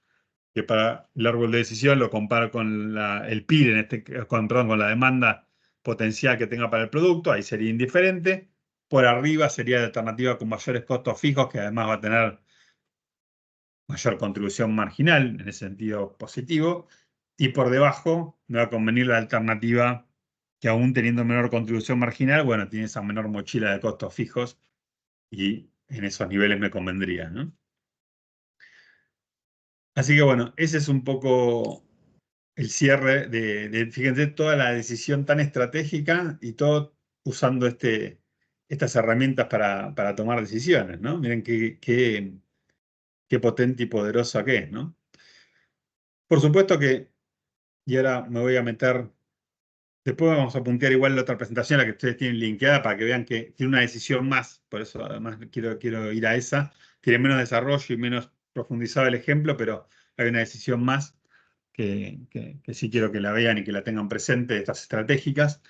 que para el árbol de decisión lo comparo con el PIR, perdón, con la demanda potencial que tenga para el producto, ahí sería indiferente. Por arriba sería la alternativa con mayores costos fijos, que además va a tener mayor contribución marginal, en ese sentido positivo. Y por debajo me va a convenir la alternativa que aún teniendo menor contribución marginal, bueno, tiene esa menor mochila de costos fijos y en esos niveles me convendría, ¿no? Así que bueno, ese es un poco el cierre fíjense, toda la decisión tan estratégica y todo usando estas herramientas para tomar decisiones, ¿no? Miren qué potente y poderosa que es, ¿no? Por supuesto que, y ahora me voy a meter, después vamos a puntear igual la otra presentación, la que ustedes tienen linkeada, para que vean que tiene una decisión más, por eso además quiero ir a esa, tiene menos desarrollo y menos profundizado el ejemplo, pero hay una decisión más que sí quiero que la vean y que la tengan presente, estas estratégicas,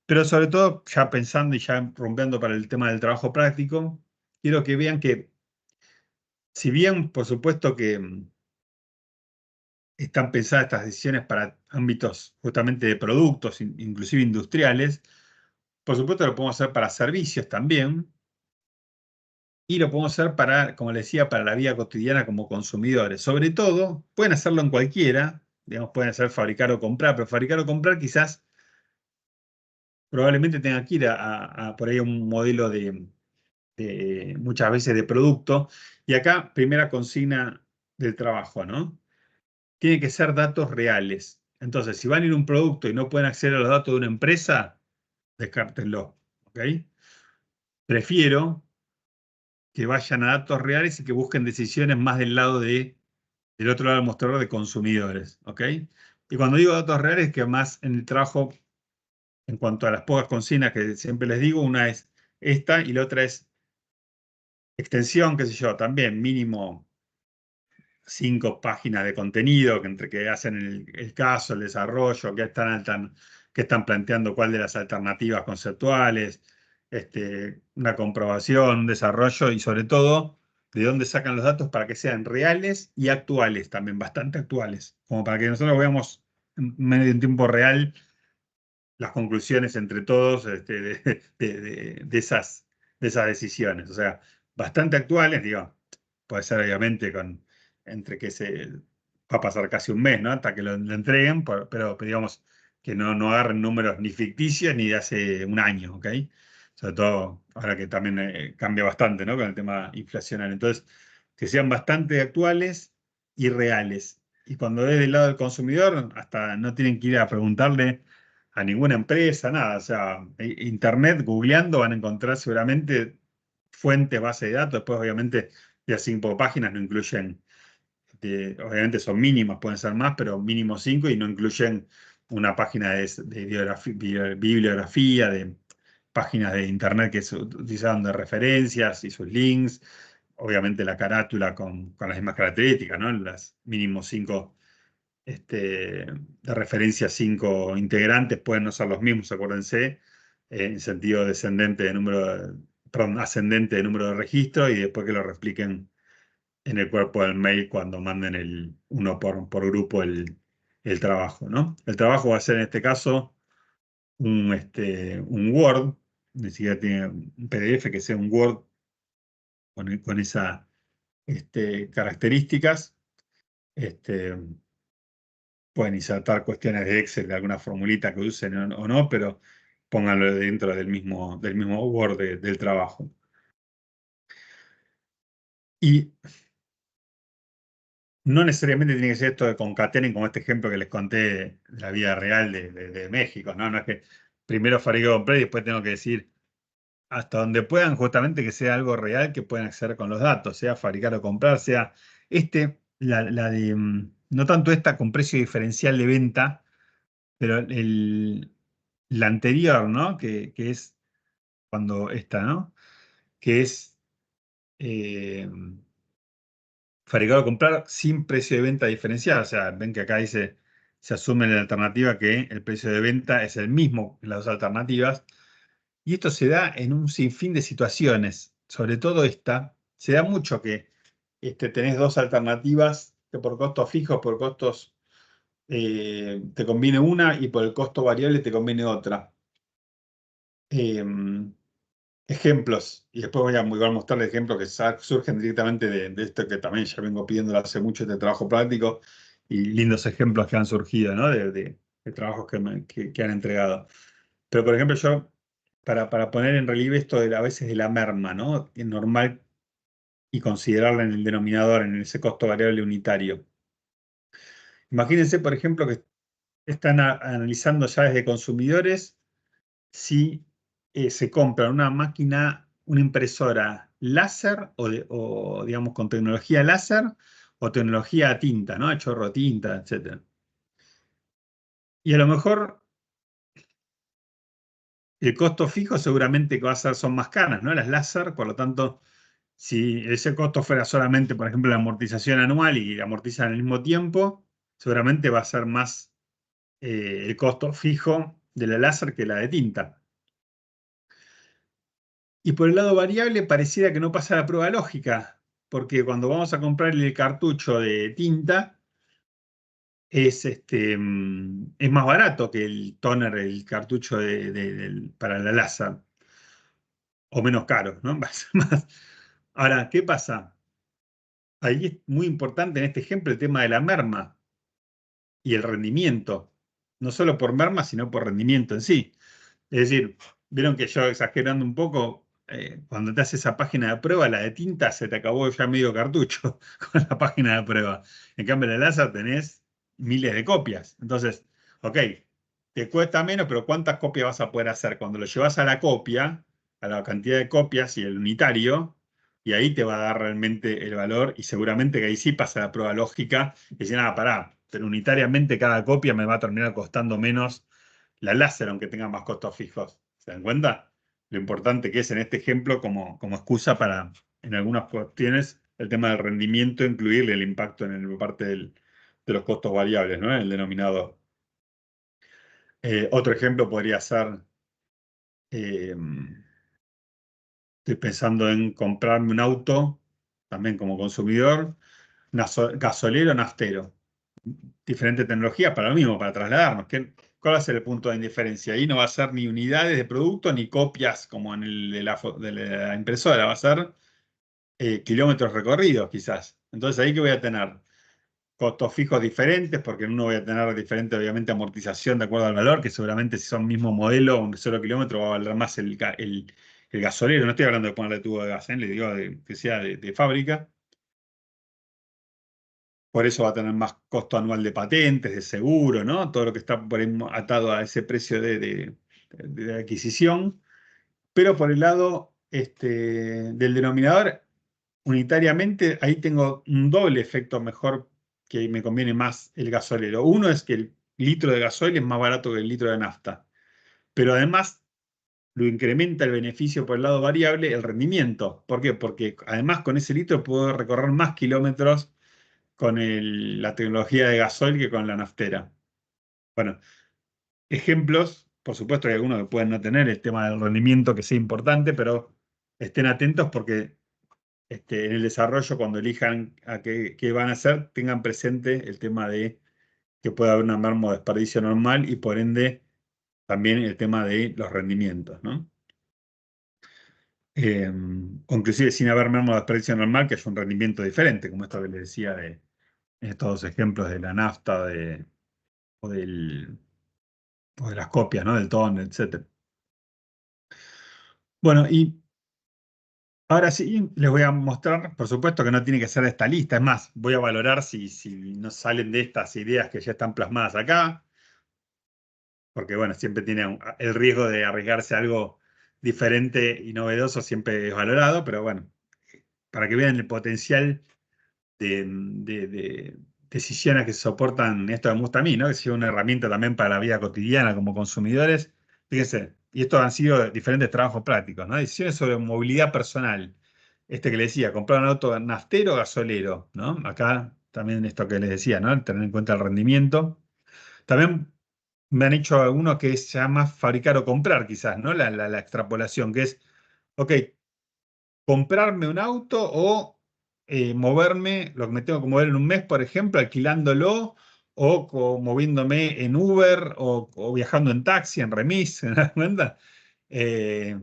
pero sobre todo ya pensando y ya rompiendo para el tema del trabajo práctico, quiero que vean que si bien por supuesto que están pensadas estas decisiones para ámbitos justamente de productos, inclusive industriales, por supuesto lo podemos hacer para servicios también, y lo podemos hacer para, como les decía, para la vida cotidiana como consumidores. Sobre todo, pueden hacerlo en cualquiera, digamos, pueden hacer fabricar o comprar, pero fabricar o comprar quizás probablemente tenga que ir por ahí a un modelo de muchas veces de producto. Y acá, primera consigna del trabajo, ¿no? Tiene que ser datos reales. Entonces, si van a ir a un producto y no pueden acceder a los datos de una empresa, descártenlo, ¿ok? Prefiero que vayan a datos reales y que busquen decisiones más del otro lado del mostrador de consumidores, ¿ok? Y cuando digo datos reales, que más en el trabajo, en cuanto a las pocas consignas que siempre les digo, una es esta y la otra es extensión, qué sé yo, también mínimo 5 páginas de contenido, que entre que hacen el caso, el desarrollo, que están planteando cuál de las alternativas conceptuales, una comprobación, un desarrollo y sobre todo de dónde sacan los datos para que sean reales y actuales también, bastante actuales, como para que nosotros veamos en medio en tiempo real las conclusiones entre todos de esas decisiones. O sea, bastante actuales, digo, puede ser obviamente entre que va a pasar casi un mes, ¿no? Hasta que lo entreguen, pero digamos que no agarren números ni ficticios ni de hace un año, ¿ok? Sobre todo ahora que también cambia bastante, ¿no? Con el tema inflacionario. Entonces, que sean bastante actuales y reales. Y cuando es del lado del consumidor, hasta no tienen que ir a preguntarle a ninguna empresa, nada. O sea, internet, googleando, van a encontrar seguramente fuentes, base de datos. Después, obviamente, de 5 páginas no incluyen, obviamente son mínimas, pueden ser más, pero mínimo 5 y no incluyen una página de bibliografía, de páginas de internet que se utilizaron de referencias y sus links. Obviamente la carátula con las mismas características, ¿no? Las mínimo 5 de referencia, 5 integrantes pueden no ser los mismos, acuérdense, en sentido descendente de perdón, ascendente de número de registro y después que lo repliquen en el cuerpo del mail cuando manden uno por grupo el trabajo, ¿no? El trabajo va a ser en este caso un Word, ni siquiera tiene un PDF, que sea un Word con esas características. Pueden insertar cuestiones de Excel de alguna formulita que usen o no, pero pónganlo dentro del mismo Word del trabajo. Y no necesariamente tiene que ser esto de concatenen, como este ejemplo que les conté de la vida real de México, ¿no? No es que primero fabrico compré y después tengo que decir hasta donde puedan, justamente que sea algo real que puedan acceder con los datos, sea fabricar o comprar, sea no tanto esta con precio diferencial de venta, pero la anterior, ¿no? Que es cuando esta, ¿no? Que es eh, fabricar o comprar sin precio de venta diferencial. O sea, ven que acá dice, se asume en la alternativa que el precio de venta es el mismo en las dos alternativas. Y esto se da en un sinfín de situaciones. Sobre todo esta, se da mucho que tenés dos alternativas que por costos fijos, por costos te conviene una y por el costo variable te conviene otra. Ejemplos, y después voy a mostrarles ejemplos que surgen directamente de esto que también ya vengo pidiendo hace mucho, este trabajo práctico y lindos ejemplos que han surgido, ¿no? De trabajos que han entregado. Pero, por ejemplo, yo, para poner en relieve esto a veces de la merma, ¿no? Es normal y considerarla en el denominador, en ese costo variable unitario. Imagínense, por ejemplo, que están analizando ya desde consumidores si se compra una máquina, una impresora láser o, digamos, con tecnología láser o tecnología a tinta, ¿no? A chorro tinta, etc. Y a lo mejor el costo fijo seguramente que son más caras, ¿no? Las láser, por lo tanto, si ese costo fuera solamente, por ejemplo, la amortización anual y la amortizan al mismo tiempo, seguramente va a ser más el costo fijo de la láser que la de tinta. Y por el lado variable pareciera que no pasa la prueba lógica, porque cuando vamos a comprar el cartucho de tinta es más barato que el toner, el cartucho para la láser, o menos caro, ¿no? Va a ser más. Ahora, ¿qué pasa? Ahí es muy importante en este ejemplo el tema de la merma y el rendimiento, no solo por merma, sino por rendimiento en sí. Es decir, vieron que yo exagerando un poco, cuando te haces esa página de prueba, la de tinta se te acabó ya medio cartucho con la página de prueba. En cambio, la láser tenés miles de copias. Entonces, ok, te cuesta menos, pero ¿cuántas copias vas a poder hacer? Cuando lo llevas a la copia, a la cantidad de copias y el unitario, y ahí te va a dar realmente el valor, y seguramente que ahí sí pasa la prueba lógica, y decir, nada, pará, pero unitariamente cada copia me va a terminar costando menos la láser, aunque tenga más costos fijos. ¿Se dan cuenta? Lo importante que es en este ejemplo como excusa para, en algunas cuestiones, el tema del rendimiento, incluirle el impacto en la parte de los costos variables, ¿no? En el denominador. Otro ejemplo podría ser, eh, estoy pensando en comprarme un auto, también como consumidor, gasolero o naftero. Diferente tecnología para lo mismo, para trasladarnos. ¿Cuál va a ser el punto de indiferencia? Ahí no va a ser ni unidades de producto ni copias como en el de la impresora, va a ser kilómetros recorridos quizás. Entonces ahí que voy a tener costos fijos diferentes, porque en uno voy a tener diferente, obviamente, amortización de acuerdo al valor, que seguramente si son mismo modelo o un solo kilómetro va a valer más el gasolero. No estoy hablando de ponerle tubo de gas, le digo que sea de fábrica. Por eso va a tener más costo anual de patentes, de seguro, ¿no? Todo lo que está por ahí atado a ese precio de adquisición. Pero por el lado del denominador, unitariamente, ahí tengo un doble efecto mejor que me conviene más el gasolero. Uno es que el litro de gasoil es más barato que el litro de nafta. Pero además lo incrementa el beneficio por el lado variable, el rendimiento. ¿Por qué? Porque además con ese litro puedo recorrer más kilómetros con la tecnología de gasoil que con la naftera. Bueno, ejemplos, por supuesto que algunos que pueden no tener el tema del rendimiento que sea importante, pero estén atentos porque en el desarrollo, cuando elijan a qué van a hacer, tengan presente el tema de que puede haber una merma o desperdicio normal y por ende también el tema de los rendimientos, ¿no? O inclusive sin haber merma o desperdicio normal, que es un rendimiento diferente, como esto que les decía de estos dos ejemplos de la nafta o de las copias, ¿no? Del TON, etc. Bueno, y ahora sí les voy a mostrar, por supuesto que no tiene que ser esta lista, es más, voy a valorar si no salen de estas ideas que ya están plasmadas acá, porque bueno, siempre tiene el riesgo de arriesgarse a algo diferente y novedoso, siempre es valorado, pero bueno, para que vean el potencial de decisiones que soportan esto que me gusta a mí, ¿no? Que sea una herramienta también para la vida cotidiana como consumidores. Fíjense, y estos han sido diferentes trabajos prácticos, ¿no? Decisiones sobre movilidad personal. Este que les decía, comprar un auto naftero o gasolero, ¿no? Acá también esto que les decía, ¿no? Tener en cuenta el rendimiento. También me han hecho algunos que se llama fabricar o comprar, quizás, ¿no? La extrapolación, que es, ok, comprarme un auto o moverme, lo que me tengo que mover en un mes, por ejemplo, alquilándolo o moviéndome en Uber o viajando en taxi, en remis, ¿se dan cuenta? Eh,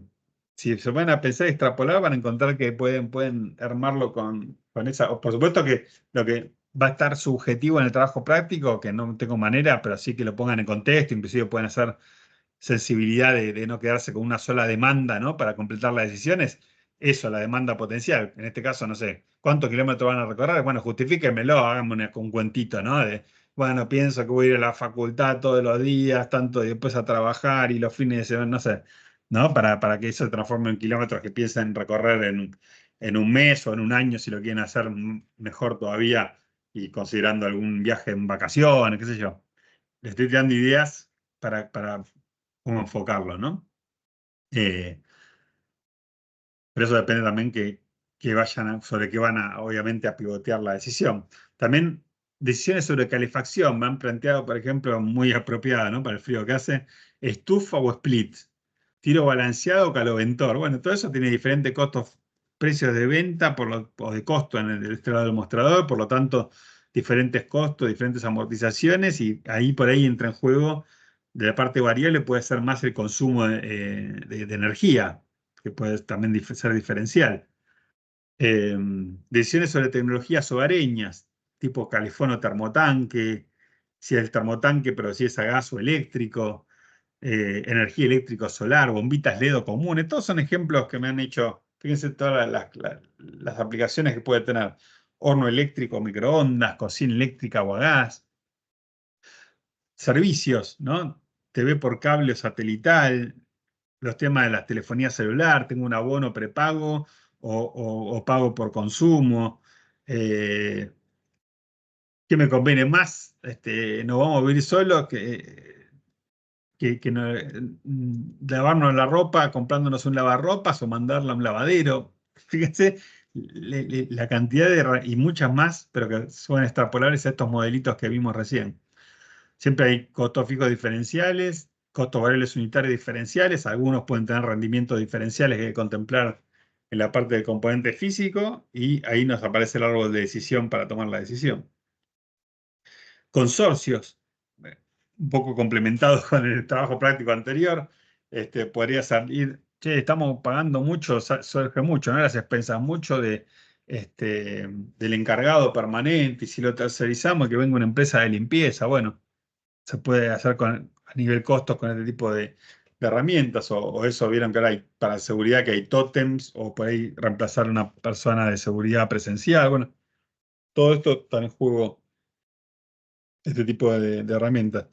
si se van a pensar extrapolar, van a encontrar que pueden armarlo con esa. Por supuesto que lo que va a estar subjetivo en el trabajo práctico, que no tengo manera, pero sí que lo pongan en contexto, inclusive pueden hacer sensibilidad de no quedarse con una sola demanda, ¿no? Para completar las decisiones. Eso, la demanda potencial. En este caso, no sé, ¿cuántos kilómetros van a recorrer? Bueno, justifíquemelo, háganme un cuentito, ¿no? Bueno, pienso que voy a ir a la facultad todos los días, tanto y después a trabajar y los fines de semana, no sé, ¿no? Para que eso se transforme en kilómetros que piensen recorrer en un mes o en un año, si lo quieren hacer mejor todavía y considerando algún viaje en vacaciones, qué sé yo. Les estoy dando ideas para cómo enfocarlo, ¿no? Eh, pero eso depende también que vayan sobre qué van a, obviamente, a pivotear la decisión. También decisiones sobre calefacción me han planteado, por ejemplo, muy apropiada, ¿no? Para el frío que hace, estufa o split, tiro balanceado o caloventor. Bueno, todo eso tiene diferentes costos, precios de venta o de costo en el este lado del mostrador, por lo tanto, diferentes costos, diferentes amortizaciones y ahí por ahí entra en juego de la parte variable puede ser más el consumo de energía que puede también ser diferencial. Decisiones sobre tecnologías hogareñas, tipo calefón o termotanque, si es el termotanque, pero si es a gas o eléctrico, energía eléctrica solar, bombitas LED o comunes, todos son ejemplos que me han hecho, fíjense todas las aplicaciones que puede tener, horno eléctrico, microondas, cocina eléctrica o a gas, servicios, ¿no? TV por cable o satelital, los temas de la telefonía celular, tengo un abono prepago o pago por consumo. ¿Qué me conviene más? ¿Nos vamos a vivir solos? Lavarnos la ropa comprándonos un lavarropas o mandarla a un lavadero. Fíjense la cantidad y muchas más, pero que son extrapolables a estos modelitos que vimos recién. Siempre hay costos fijos diferenciales, costos variables unitarios diferenciales, algunos pueden tener rendimientos diferenciales que hay que contemplar en la parte del componente físico y ahí nos aparece el árbol de decisión para tomar la decisión. Consorcios, un poco complementados con el trabajo práctico anterior, podría salir, che, estamos pagando mucho, surge mucho, ¿no? Las expensas mucho del encargado permanente, y si lo tercerizamos, que venga una empresa de limpieza, bueno, se puede hacer a nivel costos con este tipo de herramientas, o eso vieron que ahora hay para seguridad que hay tótems, o por ahí reemplazar a una persona de seguridad presencial, bueno, todo esto está en juego este tipo de herramientas.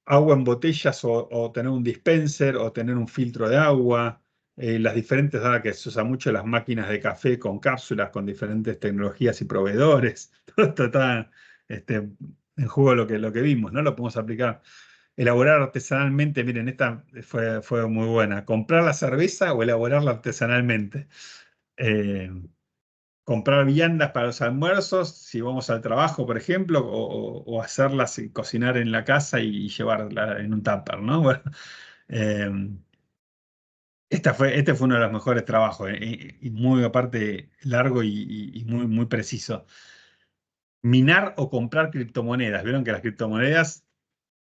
Agua en botellas o tener un dispenser o tener un filtro de agua. Las diferentes, ahora que se usa mucho las máquinas de café con cápsulas, con diferentes tecnologías y proveedores. Todo esto está en juego lo que vimos, ¿no? Lo podemos aplicar. Elaborar artesanalmente, miren, esta fue muy buena. ¿Comprar la cerveza o elaborarla artesanalmente? Eh, comprar viandas para los almuerzos, si vamos al trabajo, por ejemplo, o hacerlas y cocinar en la casa y llevarla en un tupper, ¿no? Bueno, eh, este fue uno de los mejores trabajos, y muy aparte largo y muy, muy preciso. Minar o comprar criptomonedas. Vieron que las criptomonedas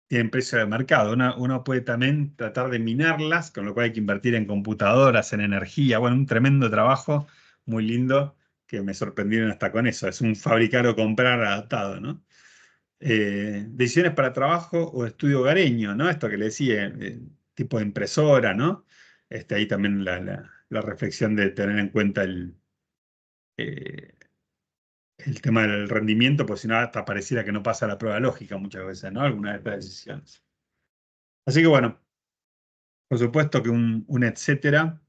tienen precio de mercado. Uno puede también tratar de minarlas, con lo cual hay que invertir en computadoras, en energía. Bueno, un tremendo trabajo, muy lindo, que me sorprendieron hasta con eso. Es un fabricar o comprar adaptado, ¿no? Decisiones para trabajo o estudio hogareño, ¿no? Esto que le decía, tipo de impresora, ¿no? Ahí también la reflexión de tener en cuenta eh, el tema del rendimiento, pues si no, hasta pareciera que no pasa la prueba lógica muchas veces, ¿no? Alguna de estas decisiones. Así que bueno. Por supuesto que un etcétera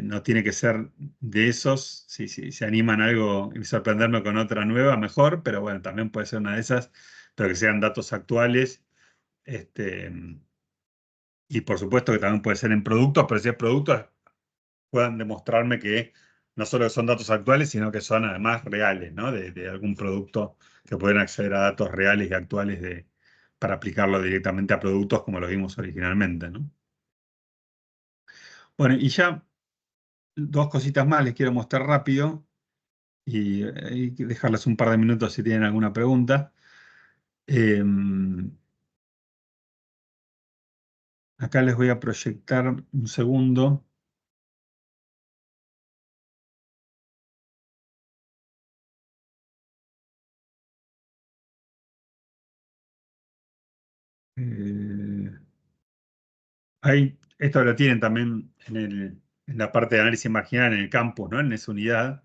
no tiene que ser de esos. Si se animan a algo y sorprenderme con otra nueva, mejor, pero bueno, también puede ser una de esas, pero que sean datos actuales. Este, y por supuesto que también puede ser en productos, pero si es productos, puedan demostrarme que no solo son datos actuales, sino que son además reales, ¿no? De algún producto que pueden acceder a datos reales y actuales para aplicarlo directamente a productos como lo vimos originalmente, ¿no? Bueno, y ya dos cositas más les quiero mostrar rápido y dejarles un par de minutos si tienen alguna pregunta. Acá les voy a proyectar un segundo. Eh, esto lo tienen también en la parte de análisis marginal en el campus, ¿no? En esa unidad.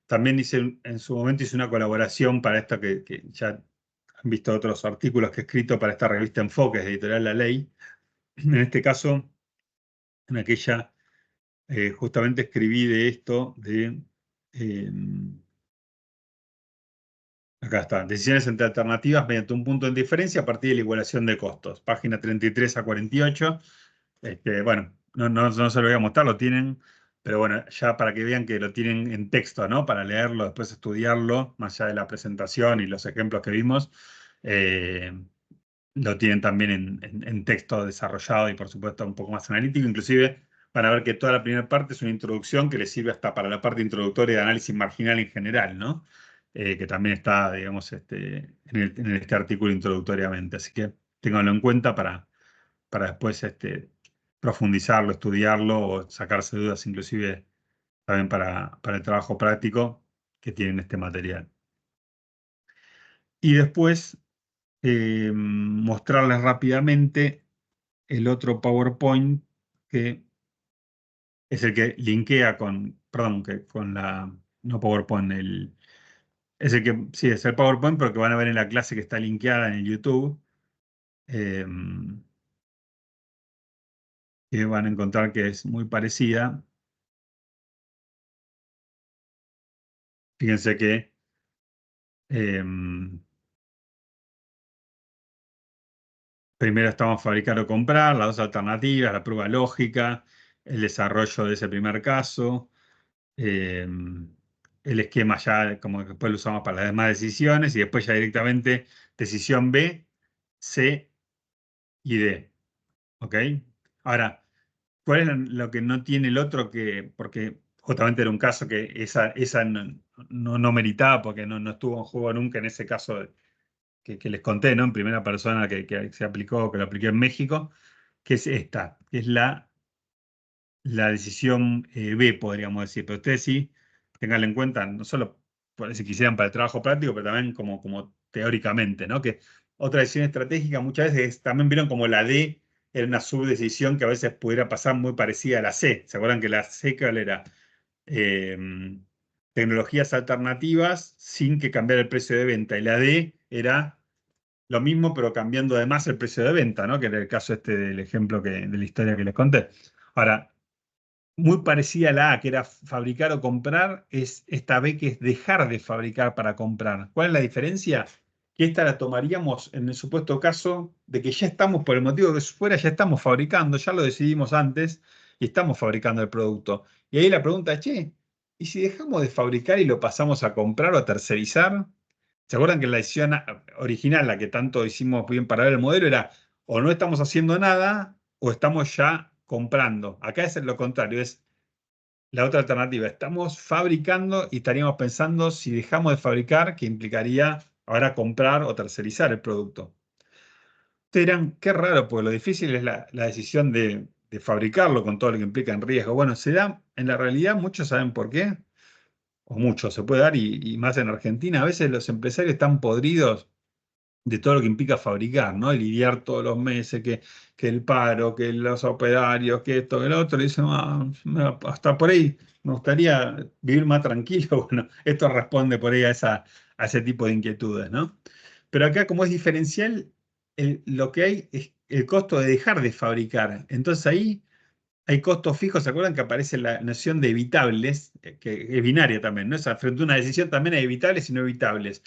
También en su momento hice una colaboración para esto que ya han visto otros artículos que he escrito para esta revista Enfoques de Editorial La Ley. En este caso, en aquella justamente escribí de esto eh, acá está, decisiones entre alternativas mediante un punto de diferencia a partir de la igualación de costos. Página 33 a 48. Bueno, no se lo voy a mostrar, lo tienen, pero bueno, ya para que vean que lo tienen en texto, ¿no? Para leerlo, después estudiarlo, más allá de la presentación y los ejemplos que vimos, eh, lo tienen también en texto desarrollado y por supuesto un poco más analítico. Inclusive van a ver que toda la primera parte es una introducción que les sirve hasta para la parte introductoria de análisis marginal en general, ¿no? Que también está, digamos, en este artículo introductoriamente. Así que ténganlo en cuenta para después profundizarlo, estudiarlo o sacarse dudas inclusive también para el trabajo práctico que tienen este material. Y después mostrarles rápidamente el otro PowerPoint que es el que linkea perdón, que con no PowerPoint, es el que, sí, es el PowerPoint, pero que van a ver en la clase que está linkeada en el YouTube, eh, que van a encontrar que es muy parecida. Fíjense que primero estamos fabricar o comprar, las dos alternativas, la prueba lógica, el desarrollo de ese primer caso, el esquema ya como que después lo usamos para las demás decisiones y después ya directamente decisión B, C y D. ¿Ok? Ahora, ¿cuál es lo que no tiene el otro? Porque justamente era un caso que esa no meritaba porque no estuvo en juego nunca en ese caso que les conté, ¿no? En primera persona que se aplicó, que lo apliqué en México, que es esta, que es la decisión B, podríamos decir. Pero ustedes sí, tenganlo en cuenta, no solo si quisieran para el trabajo práctico, pero también como teóricamente, ¿no? Que otra decisión estratégica muchas veces también vieron como la D era una subdecisión que a veces pudiera pasar muy parecida a la C. ¿Se acuerdan que la C cuál era? Tecnologías alternativas sin que cambiara el precio de venta. Y la D era lo mismo, pero cambiando además el precio de venta, ¿no? Que era el caso del ejemplo de la historia que les conté. Ahora, muy parecida a la A, que era fabricar o comprar, es esta B que es dejar de fabricar para comprar. ¿Cuál es la diferencia? Que esta la tomaríamos en el supuesto caso de que ya estamos, por el motivo que fuera, ya estamos fabricando, ya lo decidimos antes y estamos fabricando el producto. Y ahí la pregunta es, che, ¿y si dejamos de fabricar y lo pasamos a comprar o a tercerizar? ¿Se acuerdan que la decisión original, la que tanto hicimos bien para ver el modelo, era o no estamos haciendo nada o estamos ya comprando? Acá es lo contrario, es la otra alternativa. Estamos fabricando y estaríamos pensando si dejamos de fabricar, que implicaría ahora comprar o tercerizar el producto. Ustedes dirán, qué raro, porque lo difícil es la decisión de fabricarlo con todo lo que implica en riesgo. Bueno, se da, en la realidad, muchos saben por qué, o muchos se puede dar, y más en Argentina. A veces los empresarios están podridos de todo lo que implica fabricar, ¿no? Y lidiar todos los meses, que el paro, que los operarios, que esto, que lo otro, le dicen, hasta por ahí me gustaría vivir más tranquilo. Bueno, esto responde por ahí a ese tipo de inquietudes, ¿no? Pero acá, como es diferencial, lo que hay es el costo de dejar de fabricar. Entonces ahí hay costos fijos. ¿Se acuerdan que aparece la noción de evitables, que es binaria también, ¿no? O sea, frente a una decisión también hay evitables y no evitables.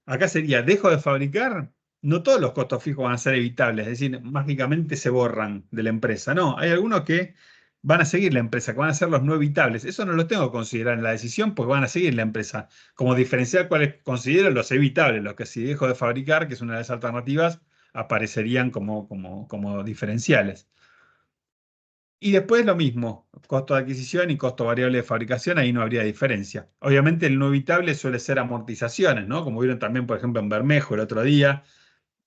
Acá sería, dejo de fabricar, no todos los costos fijos van a ser evitables, es decir, mágicamente se borran de la empresa. No, hay algunos que van a seguir la empresa, que van a ser los no evitables. Eso no lo tengo que considerar en la decisión porque van a seguir la empresa. Como diferenciar cuáles considero los evitables, los que si dejo de fabricar, que es una de las alternativas, aparecerían como diferenciales. Y después lo mismo, costo de adquisición y costo variable de fabricación, ahí no habría diferencia. Obviamente el no evitable suele ser amortizaciones, ¿no? Como vieron también, por ejemplo, en Bermejo el otro día,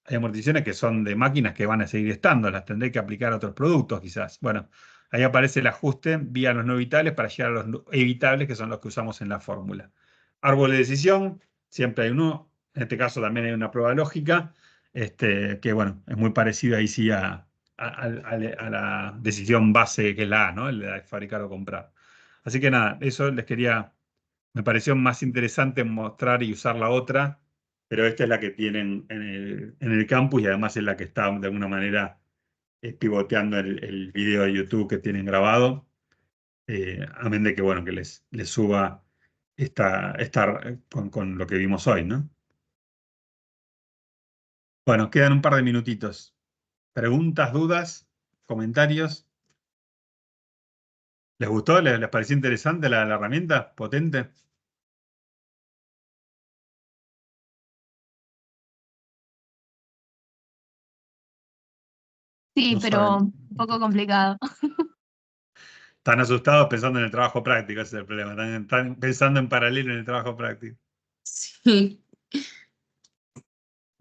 hay amortizaciones que son de máquinas que van a seguir estando, las tendré que aplicar a otros productos quizás. Bueno, ahí aparece el ajuste vía los no evitables para llegar a los evitables, que son los que usamos en la fórmula. Árbol de decisión, siempre hay uno, en este caso también hay una prueba lógica, que bueno, es muy parecido ahí sí a la decisión base que es la A, ¿no? El de fabricar o comprar. Así que nada, eso me pareció más interesante mostrar y usar la otra, pero esta es la que tienen en el campus y además es la que está de alguna manera pivoteando el video de YouTube que tienen grabado. Amén de que, bueno, que les suba con lo que vimos hoy, ¿no? Bueno, quedan un par de minutitos. ¿Preguntas, dudas, comentarios? ¿Les gustó? ¿Les pareció interesante la herramienta? ¿Potente?
Sí,
No
pero
saben.
un poco complicado.
Están asustados pensando en el trabajo práctico, ese es el problema. Están pensando en paralelo en el trabajo práctico.
Sí.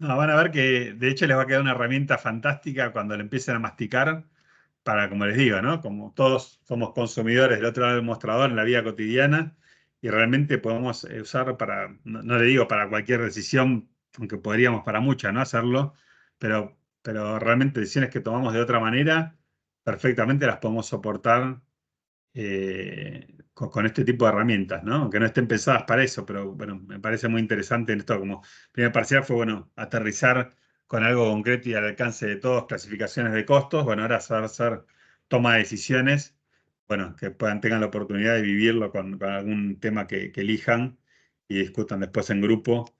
No, van a ver que de hecho les va a quedar una herramienta fantástica cuando le empiecen a masticar para, como les digo, ¿no? Como todos somos consumidores del otro lado del mostrador en la vida cotidiana y realmente podemos usar no le digo para cualquier decisión, aunque podríamos para muchas, ¿no? Hacerlo, pero realmente decisiones que tomamos de otra manera, perfectamente las podemos soportar con este tipo de herramientas, ¿no? Aunque no estén pensadas para eso, pero bueno, me parece muy interesante en esto como primer parcial fue, bueno, aterrizar con algo concreto y al alcance de todos, clasificaciones de costos, bueno, ahora hacer toma de decisiones, bueno, que tengan la oportunidad de vivirlo con algún tema que elijan y discutan después en grupo.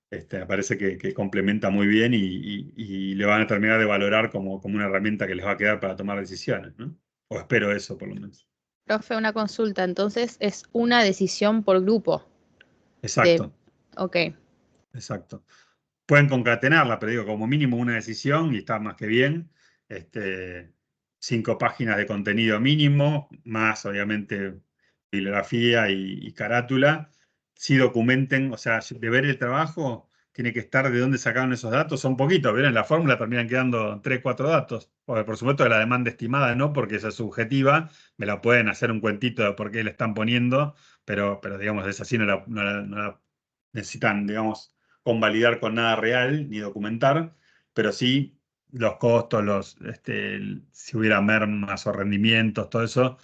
Me parece que complementa muy bien y le van a terminar de valorar como una herramienta que les va a quedar para tomar decisiones, ¿no? O espero eso, por lo menos.
Profe, una consulta. Entonces es una decisión por grupo.
Exacto,
Ok.
exacto. Pueden concatenarla, pero digo, como mínimo una decisión y está más que bien. 5 páginas de contenido mínimo, más obviamente bibliografía y carátula. Si documenten, o sea, de ver el trabajo, tiene que estar de dónde sacaron esos datos. Son poquitos, ¿ven? En la fórmula terminan quedando 3, 4 datos. Por supuesto, de la demanda estimada no, porque esa es subjetiva. Me la pueden hacer un cuentito de por qué le están poniendo, pero digamos, es así, no la necesitan, digamos, convalidar con nada real ni documentar, pero sí los costos, si hubiera mermas o rendimientos, todo eso.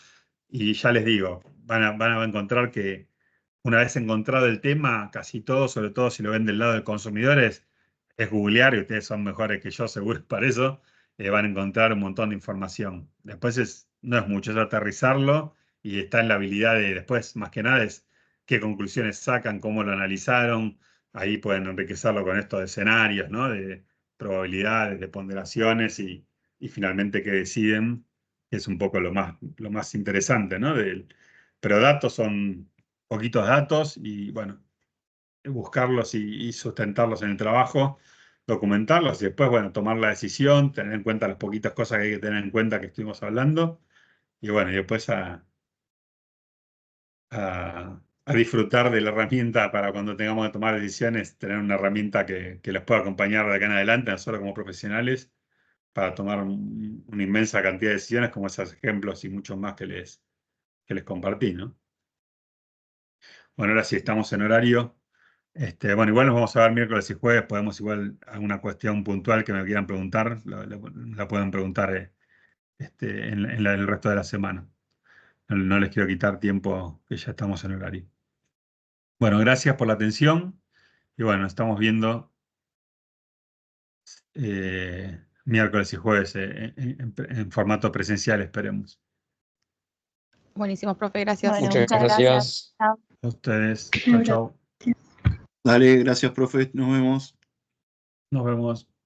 Y ya les digo, van a encontrar que una vez encontrado el tema, casi todo, sobre todo si lo ven del lado del consumidor, es googlear, y ustedes son mejores que yo, seguro para eso, van a encontrar un montón de información. Después no es mucho, es aterrizarlo y está en la habilidad de después, más que nada, es qué conclusiones sacan, cómo lo analizaron. Ahí pueden enriquecerlo con estos escenarios, ¿no? De probabilidades, de ponderaciones y finalmente qué deciden, que es un poco lo más interesante, ¿no? Pero datos son poquitos datos y, bueno, buscarlos y sustentarlos en el trabajo, documentarlos y después, bueno, tomar la decisión, tener en cuenta las poquitas cosas que hay que tener en cuenta que estuvimos hablando y, bueno, y después a disfrutar de la herramienta para cuando tengamos que tomar decisiones, tener una herramienta que les pueda acompañar de acá en adelante, no solo como profesionales, para tomar una inmensa cantidad de decisiones como esos ejemplos y muchos más que les compartí, ¿no? Bueno, ahora sí estamos en horario. Bueno, igual nos vamos a ver miércoles y jueves. Podemos igual alguna cuestión puntual que me quieran preguntar, la pueden preguntar en el resto de la semana. No les quiero quitar tiempo, que ya estamos en horario. Bueno, gracias por la atención. Y bueno, nos estamos viendo miércoles y jueves en formato presencial, esperemos.
Buenísimo, profe, gracias.
Bueno,
Muchas
muchas gracias.
gracias.
Chao.
A ustedes. Chau, chau.
Dale, gracias, profe. Nos vemos.
Nos vemos.